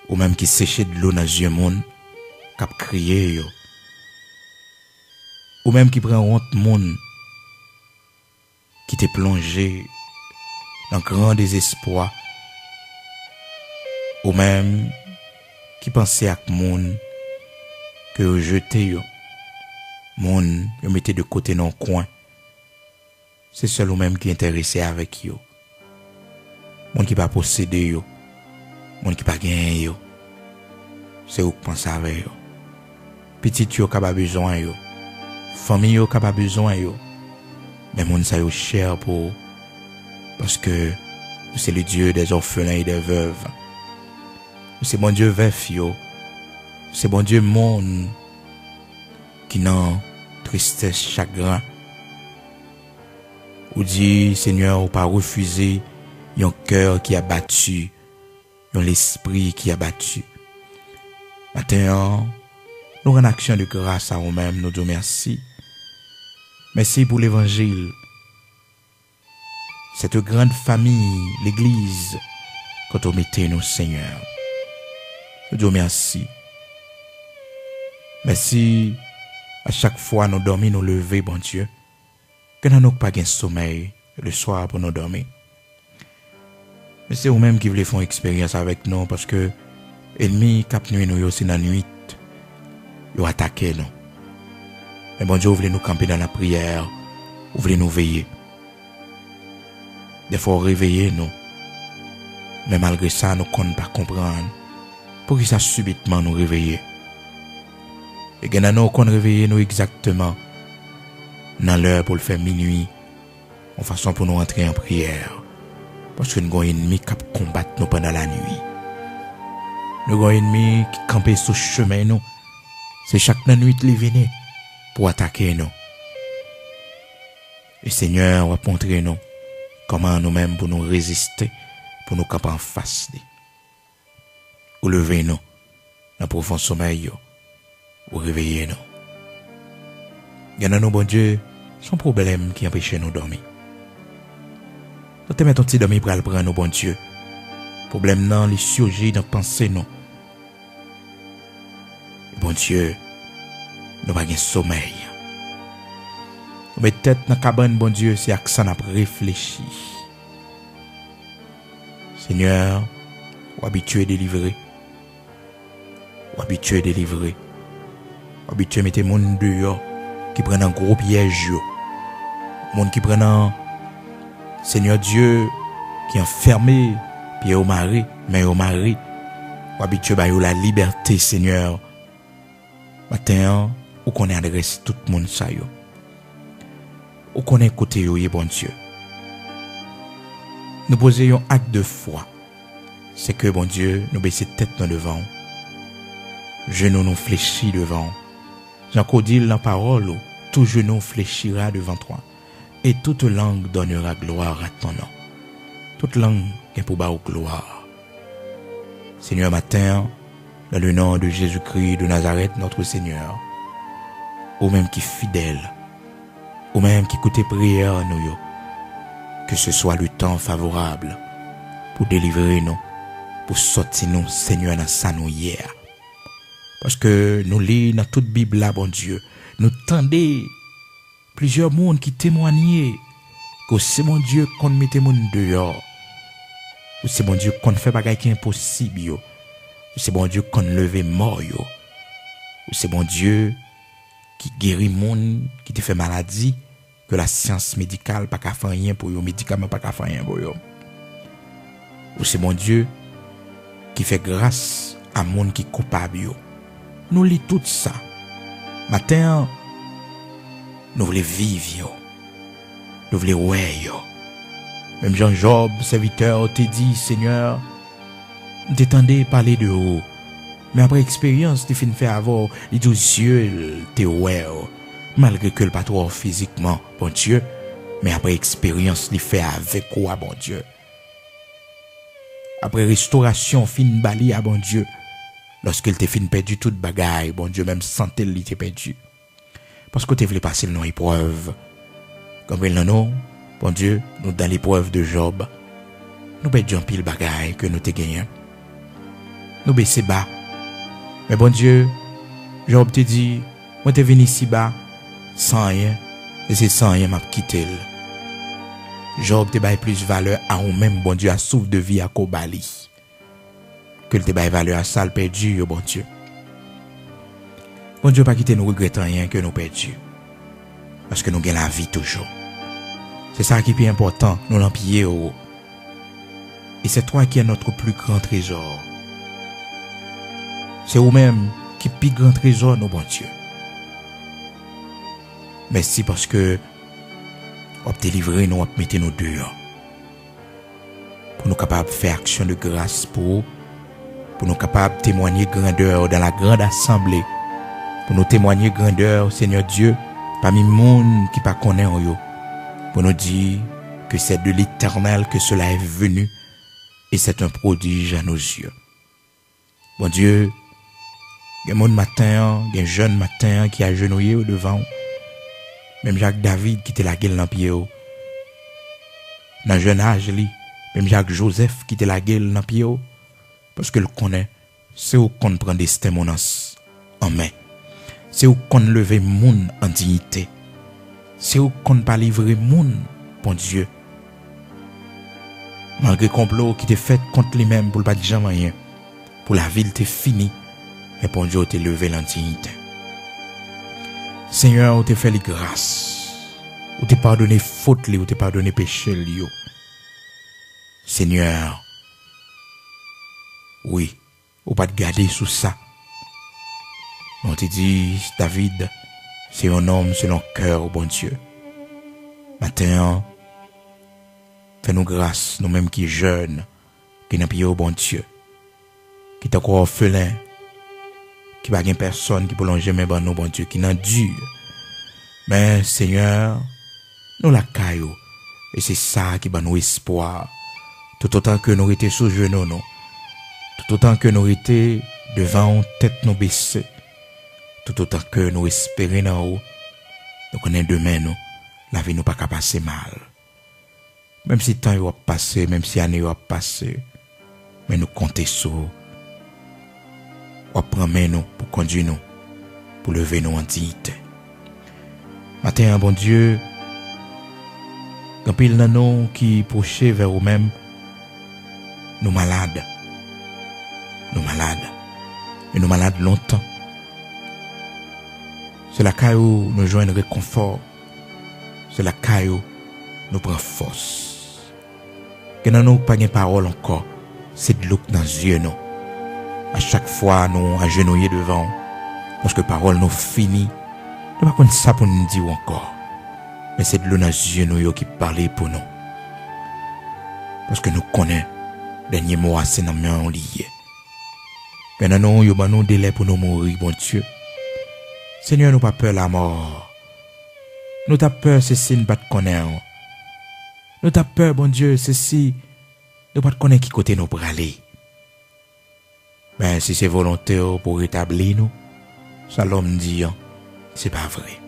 ou même qui séchait de l'eau dans les yeux monde, qui a crié, yo. Ou même qui prend honte monde, qui t'est plongé dans grand désespoir, ou même qui pensait à monde que vous jetez, yo. Monde, vous mettez de côté dans le coin. C'est seul ou même qui est intéressé avec yo. Monde qui pas posséder yo. Monde qui pas gagner yo. C'est vous qui pensez avec yo. Petit yo qui a besoin yo. Famille yo qui a besoin yo. Mais monde ça yo cher pour parce que c'est le Dieu des orphelins et des veuves. C'est bon Dieu veuf yo. C'est bon Dieu monde qui n'a tristesse, chagrin. Ou dit, Seigneur, ou pas refuser un cœur qui a battu, un esprit qui a battu. Maintenant, nous rendons action de grâce à nous-mêmes, nous disons merci. Merci pour l'évangile. Cette grande famille, l'église, quand on mettait nous, Seigneur. Nous disons merci. Merci à chaque fois nous dormir, nous lever, bon Dieu. Que nous n'avons pas de sommeil le soir pour nous dormir. Mais c'est vous-même qui voulez faire une expérience avec nous parce que l'ennemi cap nuit nous aussi dans la nuit. Il attaqué nous. Mais bon Dieu, vous voulez nous camper dans la prière. Vous voulez nous veiller. Des fois, réveiller nous. Mais malgré ça, nous ne pouvons pas comprendre. Pour que ça subitement nous réveiller. Et que nous qu'on réveiller nous exactement dans l'heure pour le faire minuit, en façon pour nous entrer en prière. Parce que nous avons un ennemi qui combat nous pendant la nuit. Nous avons un ennemi qui campe sur le chemin nous. C'est chaque nuit qu'il vient pour attaquer nous. Et Seigneur va montrer nous comment nous-mêmes pour nous résister, pour nous camper en face. Ou lever nous dans le profond sommeil, ou réveiller nous. Il y en a nous, bon Dieu, son problème qui empêche nous de dormir. Nous te mettons petit dormir pour le prendre, nous, bon Dieu. Problème non, les surgit dans pensée, nous. Bon Dieu, nous n'avons pas de sommeil. Nous mettons tête dans la cabane, bon Dieu, c'est à ça nous réfléchi. Seigneur, ou habitué à délivrer. Ou habitué à délivrer. Ou habitué à mettre mon dehors. Qui prennent un gros piège, monde qui prennent un Seigneur Dieu qui est enfermé, puis au mari, mais au mari, ou habitué à la liberté, Seigneur. Maintenant, où qu'on adresse tout le monde ça yo, où qu'on écoute yo, bon Dieu. Nous posons un acte de foi, c'est que bon Dieu, nous baissons tête dans devant, genoux nous fléchis devant. Jean-Claude dit la parole, tout genou fléchira devant toi, et toute langue donnera gloire à ton nom. Toute langue est pour bas gloire. Seigneur, matin, dans le nom de Jésus-Christ de Nazareth, notre Seigneur, ou même qui fidèle, ou même qui écoute prière nous, que ce soit le temps favorable pour délivrer nous, pour sortir nous, Seigneur, dans ça nous hier. Parce que nous lisons dans toute Bible là, bon Dieu, nous tendez plusieurs mondes qui témoignaient que c'est mon Dieu qu'on mette mon dehors. Ou c'est mon Dieu qu'on fait bagaille qui est impossible. Ou c'est mon Dieu qu'on leve mort. Ou c'est mon Dieu qui guérit monde qui te fait maladie que la science médicale pas qu'à faire rien pour yo, médicament pas qu'à faire rien pour yo. Ou c'est mon Dieu qui fait grâce à monde qui est coupable. Nous lisons tout ça. Matin, nous voulons vivre. Nous voulons ouais. Même Jean-Job, serviteur, te dit, Seigneur, t'étendais parler de haut. Mais après expérience, tu fin fait avoir les 12 yeux, t'es ouais. Malgré que le pas trop physiquement, bon Dieu. Mais après expérience, il fait avec quoi, bon Dieu. Après restauration, fin bali à bon Dieu. Lorsqu'il te fin perdu toute bagaille, bon Dieu, même santé, il t'est perdu. Parce que tu voulais passer dans l'épreuve. Comme il non, bon Dieu, nous dans l'épreuve de Job, nous perdons pile bagaille que nous te gagnons. Nous baissons bas. Mais bon Dieu, Job te dit, moi te venu ici bas, sans rien, et c'est sans rien m'a quitté. Job te baille plus valeur à ou même, bon Dieu, à souffle de vie à Kobali. Que te baille valeur à salle perdu, bon Dieu. Bon Dieu, pas quitter nous regrettons rien que nous perdus. Parce que nous gagnons la vie toujours. C'est ça qui est plus important, nous l'empiller. Et c'est toi qui es notre plus grand trésor. C'est vous-même qui est le plus grand trésor, nos bon Dieu. Merci parce que vous avez délivré nous, vous avez mis nous dehors. Pour nous capables de faire action de grâce pour nous capables de témoigner grandeur dans la grande assemblée. Pour nous témoigner grandeur, Seigneur Dieu, parmi le monde qui ne connaît pas yo. Pour nous dire que c'est de l'Éternel que cela est venu et c'est un prodige à nos yeux. Bon Dieu, il y a un monde matin, il y a un jeune matin qui a agenouillé au devant. Même Jacques David qui était la gueule dans le pied. Dans le jeune âge, même Jacques Joseph qui était la gueule dans le pied. Parce que le connaît, c'est où qu'on prend des témoignages en main. C'est où qu'on leve moun en dignité. C'est où qu'on pas livrer moun, bon Dieu. Malgré le complot qui t'est fait contre lui-même pour le pas de jamais rien. Pour la ville t'est fini. Et bon Dieu t'est levé en dignité. Seigneur, ou t'es fait les grâces. Ou t'es pardonné faute li, ou t'es pardonné péché li. Seigneur, oui, ou pas de garder sous ça. On te dit, David, c'est un homme selon cœur, bon Dieu. Maintenant, fais-nous grâce, nous-mêmes qui jeunes, qui n'ont pas au bon Dieu, qui est encore orphelin, qui n'a pas personne qui peut longer même dans nous, bon Dieu, qui n'en dure. Mais, Seigneur, nous la caillou, et c'est ça qui va nous espoir. Tout autant que nous étions sous genoux, nous. Tout autant que nous étions devant tête nous baissée. Tout autant que nous espérons en haut, nous connaissons demain, nous, la vie nous pas qu'à passer mal. Même si le temps va passer, même si l'année va passer, mais nous comptons sur vous. On prend nous pour conduire nous, pour lever nous en dignité. Matin, bon Dieu, quand il y a nous qui prochent vers nous-mêmes, nous malades. Nous malades. Et nous malades longtemps. C'est la caille où nous joignons réconfort. C'est la caille où nous prenons force. Que nous n'avons pas de parole encore. C'est de l'eau dans les yeux, nous. À chaque fois, nous agenouillons devant. Parce que parole nous finit. Nous ne pouvons pas ça pour nous dire encore. Mais c'est de l'eau dans les yeux, nous, qui parle pour nous. Parce que nous connaissons. Dernier mot, c'est dans main lié. Maintenant, nous avons délai pour nous mourir, bon Dieu. Seigneur, nous pas peur la mort. Nous t'as peur, ceci ne pas te connaître. Nous t'as peur, bon Dieu, ceci ne pas te connaître qui côté nous pour aller. Mais si c'est volontaire pour rétablir nous, ça l'homme dit, c'est pas vrai.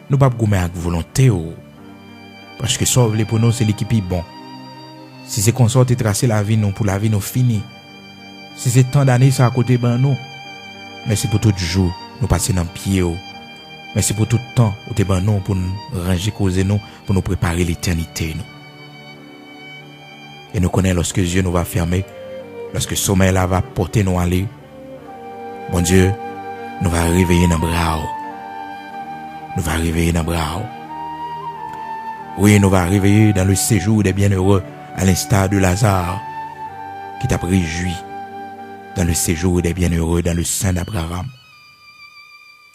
Nous pas gommer avec volonté, parce que sauver pour nous, c'est l'équipe bon. Si c'est qu'on sort et tracer la vie, nous, pour la vie, nous fini. Si c'est tant d'années, ça à côté, ben nous. Mais c'est pour tout jour, nous passer dans le pied. Mais c'est pour tout temps, où t'es ben nous, pour nous ranger, causer nous, pour nous préparer l'éternité, nous. Et nous connaissons lorsque les yeux nous va fermer, lorsque le sommeil là va porter nous aller. Bon Dieu, nous va réveiller dans le bras. Nous va réveiller dans le bras. Oui, nous va réveiller dans le séjour des bienheureux, à l'instar de Lazare, qui t'a réjoui dans le séjour des bienheureux dans le sein d'Abraham.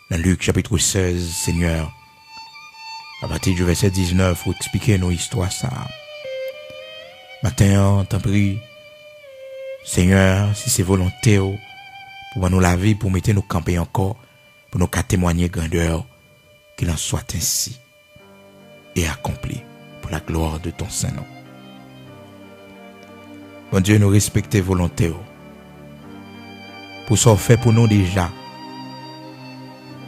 Dans Luc chapitre 16, Seigneur, à partir du verset 19, pour expliquer nos histoires ça. Matin, t'en prie, Seigneur, si c'est volonté, pour nous laver, pour mettre nos camper encore, pour nous témoigner grandeur, qu'il en soit ainsi et accompli pour la gloire de ton Saint-Nom. Bon Dieu, nous respecter volonté, pour ça fait pour nous déjà,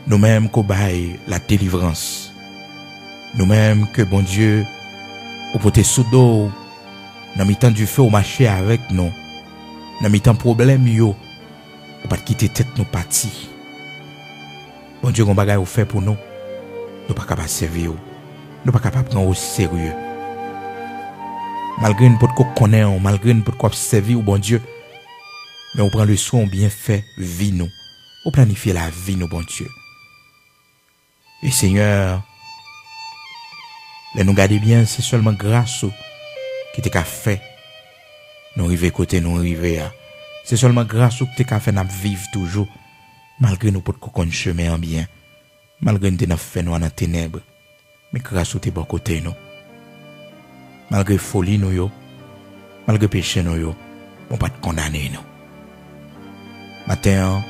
nous-mêmes qu'on baille la délivrance, nous-mêmes que bon Dieu, au poté sous d'eau, dans mi-temps du feu au marché avec nous, dans mi-temps problème yo, ou pas quitter tête nous parti. Bon Dieu, qu'on bagaille au fait pour nous, nous pas capable servir, nous pas capable prendre au sérieux. Malgré nous peut connaître, malgré nous peut servir bon Dieu, mais on prend le soin bien fait vie nous, on planifie la vie nous bon Dieu. Et Seigneur, nous garder bien, c'est seulement grâce qui t'es fait. Nous arriver côté, nous arriver à. C'est seulement grâce qui t'es fait nous vivre toujours, malgré nous pour qu'on chemin en bien, malgré nous t'es fait nous en ténèbres, mais grâce au t'es bon côté nous. Malgré folie nous yo, malgré péché nous yo, on pas te condamner nous. Matin,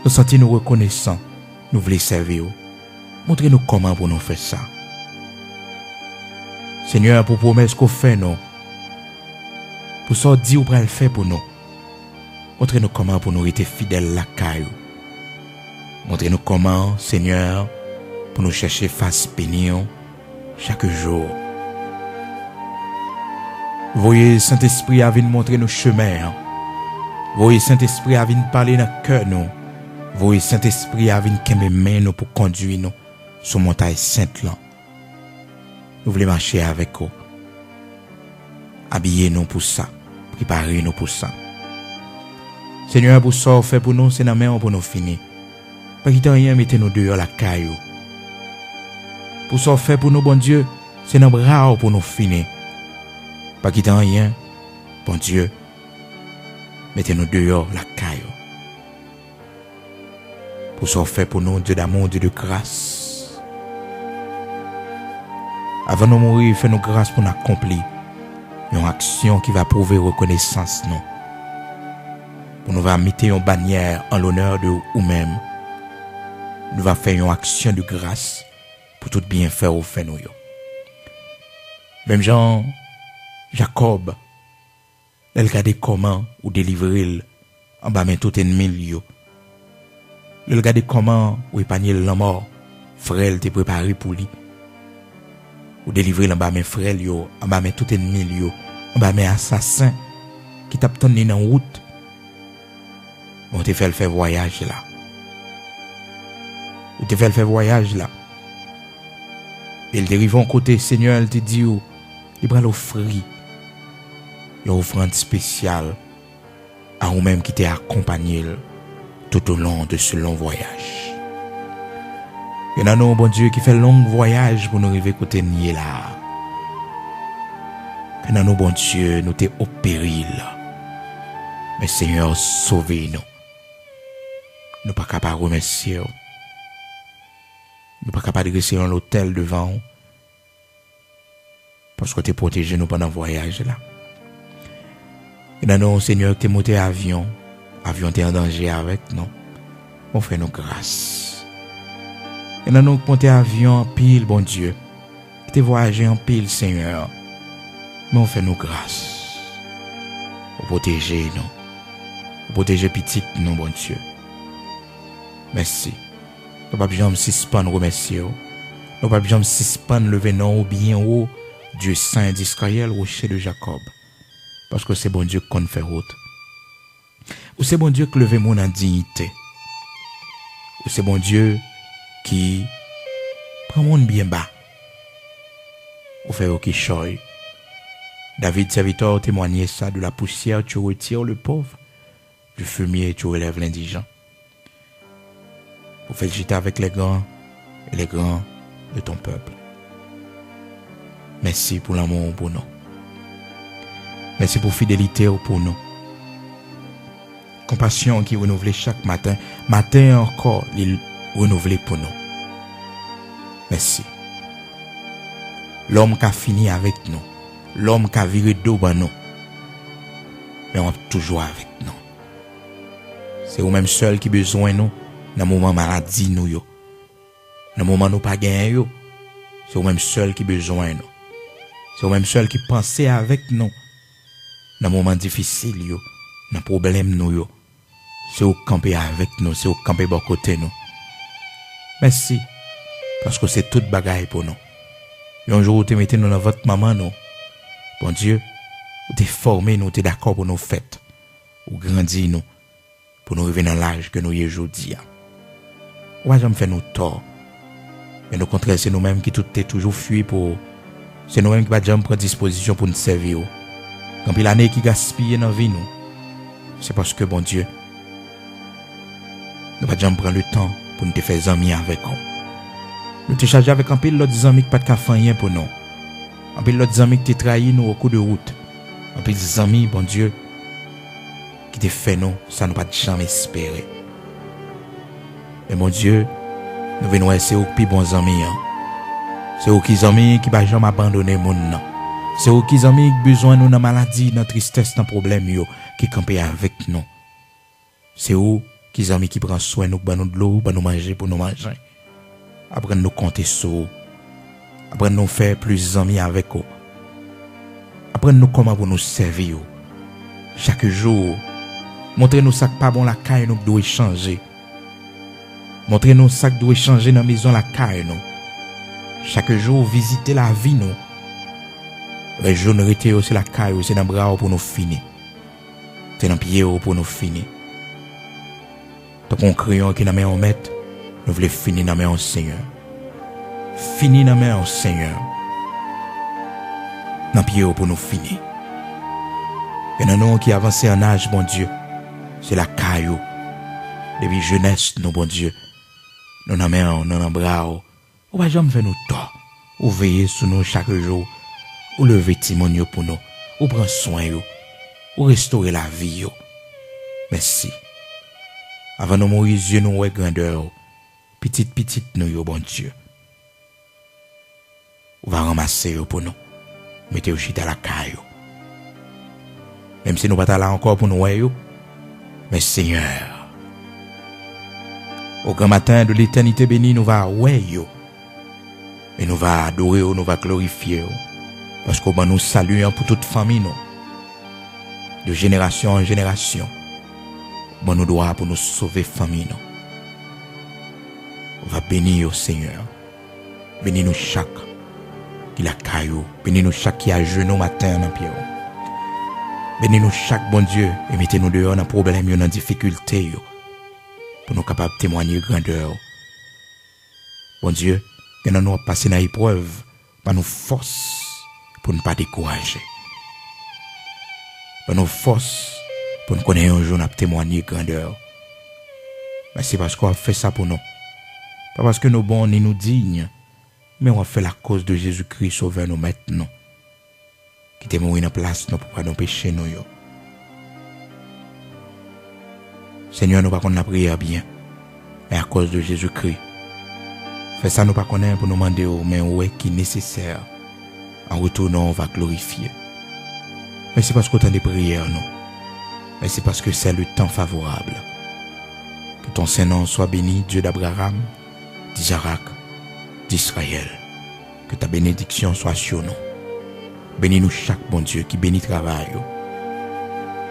nous sentons nous reconnaissants, nous voulons servir. Montrez-nous comment pour nous faire ça. Seigneur, pour promesse qu'on fait nous, pour ça dire ou pour le faire pour nous. Montrez-nous comment pour nous être fidèles la caillou. Montrez-nous comment, Seigneur, pour nous chercher face pénion chaque jour. Voyez Saint-Esprit à venir montrer nos chemins. Voyez Saint-Esprit à venir parler dans le cœur nous. Voyez Saint-Esprit à venir qu'aimer main nous pour conduire nous sur montagne sainte là. Nous voulons marcher avec vous. Habiller nous pour ça. Préparer nous pour ça. Seigneur, pour ça, fait pour nous, c'est la main pour nous finir. Pas qu'il rien mettez nous dehors la caillou. Pour ça, fait pour nous, bon Dieu, c'est nos bras pour nous finir. Pas qu'il rien, bon Dieu, mettez nous dehors la caillou. Pour ça, fait pour nous, Dieu d'amour, Dieu de grâce. Avant de mourir, fais-nous grâce pour nous accomplir une action qui va prouver reconnaissance, non. Pour nous va mettre une bannière en l'honneur de vous-même. Nous va faire une action de grâce pour tout bien faire au fait nous. Même Jean, Jacob, elle regarde comment ou délivrer en bas mais tout ennemi yo. Elle regarde comment ou épargner la mort, frère te préparé pour lui. Ou délivrer en bas mes frères yo, en bas mes tout ennemi yo, en bas mes assassins qui t'a tenu dans route. On te fait le faire voyage là. Ou te fait le faire voyage là. Et il dérive en côté Seigneur, il te dit il va l'offrir une offrande spéciale à vous-même qui t'a accompagné tout au long de ce long voyage. Il y en a un bon Dieu qui fait un long voyage pour nous arriver côté nier là. Il y en a un bon Dieu nous t'es au péril. Mais Seigneur, sauvez-nous. Nous pas capables de remercier. Nous pas capables de rester dans l'hôtel devant. Parce que tu es protégé nous pendant le voyage là. Il y en a un Seigneur qui est monté à avion. Avion t'es en danger avec nous. On fait nos grâces. Et nous avons monté avion en pile, bon Dieu. Qui te voyagé en pile, Seigneur. Mais on fait nos grâces. Pour protéger nous. Pour protéger petit nous, bon Dieu. Merci. Nous pas besoin de suspendre remercier. Nous pas besoin de suspendre lever non bien haut. Dieu saint d'Israël, rocher de Jacob. Parce que c'est bon Dieu qu'on fait route. Ou c'est bon Dieu qui lève mon en dignité. Ou c'est bon Dieu qui prend mon bien bas. Ou fait au qui choy. David, serviteur, témoignait ça de la poussière, tu retires le pauvre. Du fumier, tu relèves l'indigent. Pour faire jeter avec les grands et les grands de ton peuple. Merci pour l'amour pour nous. Merci pour fidélité pour nous. Compassion qui renouvelée chaque matin. Matin encore, il renouvelé pour nous. Merci. L'homme qui a fini avec nous. L'homme qui a viré dos dans nous. Mais on est toujours avec nous. C'est vous même seul qui besoin nous. Dans le moment maladie nous yo. Dans le moment nous pas gagné yo. C'est vous même seul qui besoin nous. C'est vous même seul qui pensait avec nous. Dans le moment difficile yo. Dans le problème nous yo. C'est vous camper avec nous. C'est vous camper bon côté nous. Merci. Parce que c'est toute bagaille pour nous. Et un jour, vous te mettez nous dans votre maman, nous. Bon Dieu, vous te formé, nous, vous êtes d'accord pour nous fêtes. Vous grandissez, nous. Pour nous revenir dans l'âge que nous y aujourd'hui. On va jamais faire nous tort. Mais au contraire, c'est nous-mêmes qui tout est toujours fui pour. C'est nous-mêmes qui va jamais prendre disposition pour nous servir. Quand puis l'année qui gaspille dans la vie, nous. C'est parce que, bon Dieu, nous va jamais prendre le temps pour nous te faire amis avec nous. Nous te chargé avec un pile l'autre amis qui pas de faire rien pour nous. Un pile l'autre amis qui te trahi nous au cours de route. Un pile des amis, bon Dieu, qui te fait nous, ça nous pas jamais espérer. Mais mon Dieu, nous venons essayer aux plus bons amis. C'est aux qui amis qui va jamais abandonner mon nom. C'est aux qui amis qui besoin nous dans maladie, dans tristesse, dans problème yo, qui camper avec nous. C'est aux qui amis qui prend soin nous, nous de l'eau, nous manger pour nous manger. Après nous compter sur. Après nous faire plus amis avec eux. Après nous comment pour nous servir. Chaque jour, montrez-nous ça que pas bon la caille nous doit changer. Montrez-nous ça que doit changer dans la maison la caille nous. Chaque jour, visiter la vie nous. Les jours nous rester aussi la caille, c'est dans le bras pour nous finir. C'est dans le pied pour nous finir. Tant qu'on crayon qui n'a pas en mettre. Nous voulons finir dans la main au Seigneur. Finir dans la main au Seigneur. Dans le pied pour nous finir. Et dans nous qui avancent en âge, bon Dieu, c'est la caillou. Depuis jeunesse, nous, bon Dieu, nous dans la main, nous dans le bras. On va jamais faire nous tort. Ou veiller sur nous chaque jour. Ou lever timon pour nous. Ou prendre soin. Ou restaurer la vie. Merci. Avant de mourir, Dieu nous est grandeur. Petite nous, bon Dieu. On va ramasser pour nous. Mettez au chita la caille. Même si nous pas là encore pour nous, mais Seigneur, au grand matin de l'éternité bénie, nous va et nous va adorer, nous va glorifier. Parce qu'on va nous saluer pour toute famille, nous. De génération en génération. Bon, nous doit pour nous sauver famille, nous. On va bénir au Seigneur. Bénis nous chaque qui la caillou. Bénis nous chaque qui a genou matin dans pied. Bénis nous chaque bon Dieu et mettez nous dehors dans problème, dans difficulté pour nous capables de témoigner grandeur. Bon Dieu, que nous nous passer dans l'épreuve, par nos forces pour ne pas décourager. Par nos forces pour nous connaître un jour, nous témoigner grandeur. Mais c'est parce qu'on a fait ça pour nous. Pas parce que nous bons ni nous dignes, mais on a fait la cause de Jésus-Christ sauveur nous maintenant. Qui t'est mort en place nous pour pas nous pécher nous. Seigneur, nous pas connaître la prière bien, mais à cause de Jésus-Christ. Fais ça nous pas connaître pour nous demander, mais ouais qui est nécessaire. En retournant, on va glorifier. Mais c'est parce qu'on a des prières, non. Mais c'est parce que c'est le temps favorable. Que ton Saint-Nom soit béni, Dieu d'Abraham, d'Isaac, d'Israël. Que ta bénédiction soit sur nous. Bénis-nous chaque bon Dieu qui bénit le travail.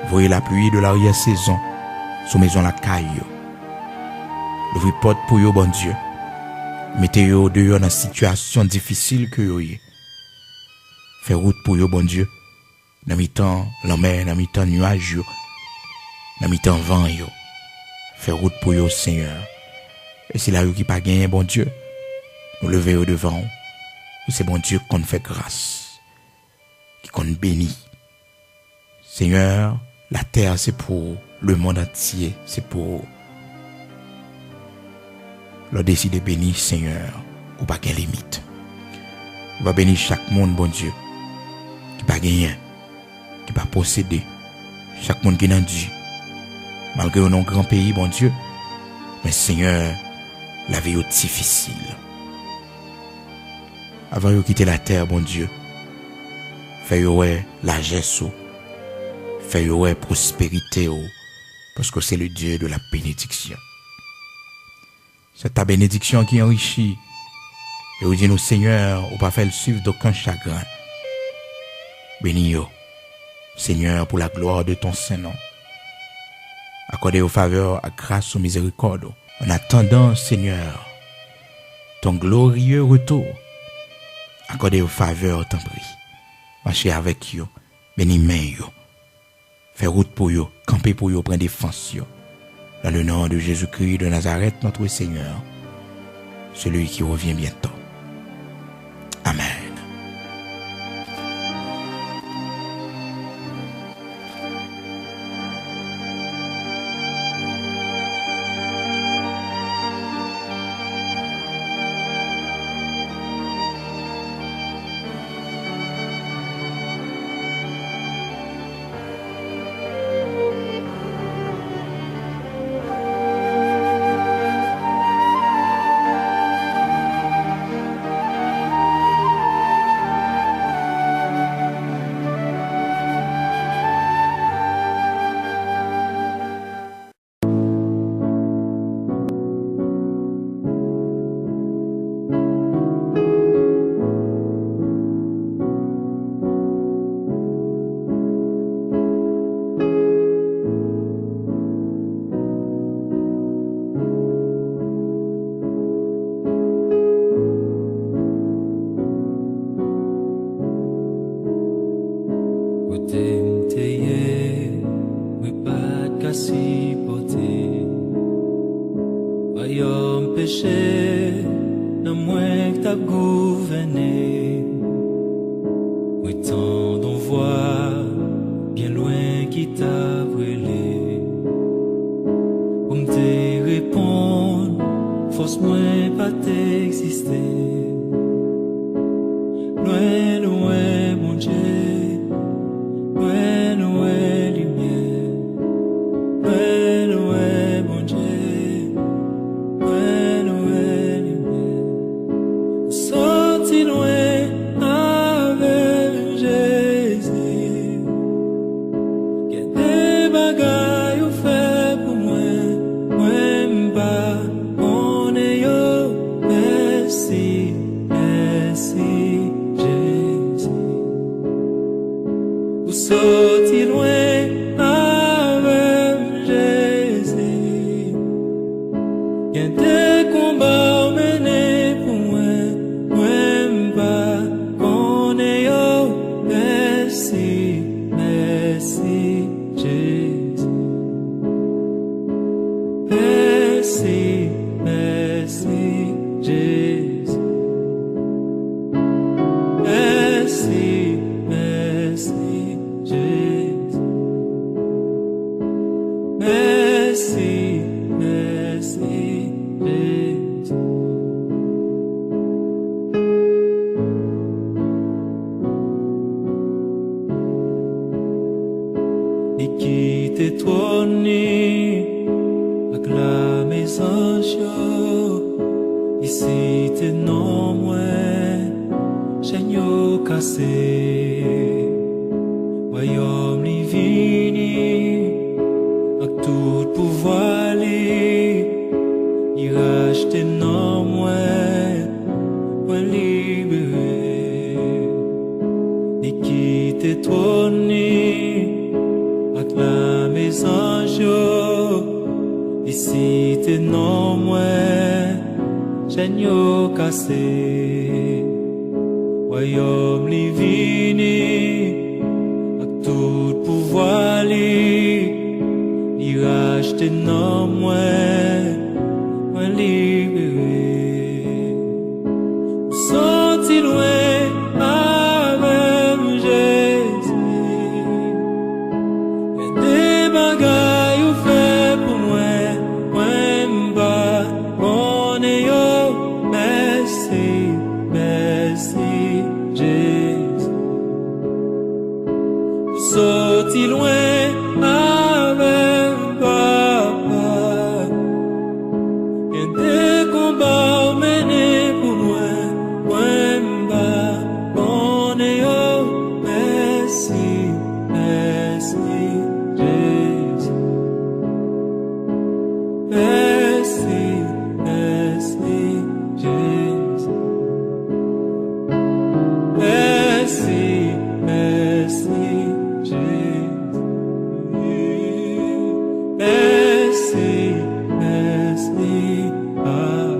Voyez la pluie de l'arrière-saison sous maison la caille. L'ouvrez porte pour vous, bon Dieu. Mettez-vous dehors dans une situation difficile que vous avez. Faites route pour vous, bon Dieu. Dans mi-temps la mer, dans mi-temps nuage, dans mi-temps vent. Faites route pour vous, Seigneur. Et c'est là qui pas gagné, bon Dieu. Nous levons au devant. C'est bon Dieu qu'on fait grâce. Qui qu'on bénit. Seigneur, la terre c'est pour le monde entier. C'est pour le décide de bénir, Seigneur, ou pas qu'elle limite. On va bénir chaque monde, bon Dieu, qui pas gagné. qui va posséder chaque monde qui est dans Dieu. Malgré un grand pays, bon Dieu, mais Seigneur, la vie est difficile. Avant de quitter la terre, bon Dieu, fais-moi largesse, fais-moi prospérité, parce que c'est le Dieu de la bénédiction. C'est ta bénédiction qui enrichit. Et vous dit nous, Seigneur, ou pas faire le suivre d'aucun chagrin. Bénis-yo, Seigneur, pour la gloire de ton Saint-Nom. Accordez aux faveurs, à grâce, aux miséricordes. En attendant, Seigneur, ton glorieux retour. Accordez aux faveurs, t'en prie. Marchez avec yo, bénis main yo. Fais route pour yo, camper pour yo, prendre défense yo. Dans le nom de Jésus-Christ de Nazareth, notre Seigneur, celui qui revient bientôt. Amen. So pas mener pour moi, moi m'ba bonne yo. Merci, merci Jésus. Merci, merci Jésus. Merci, merci Jésus. Merci, merci Papa.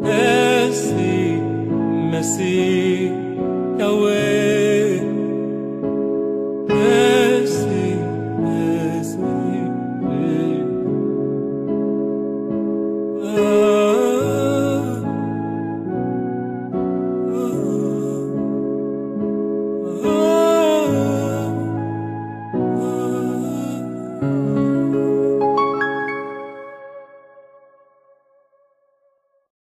Merci, merci.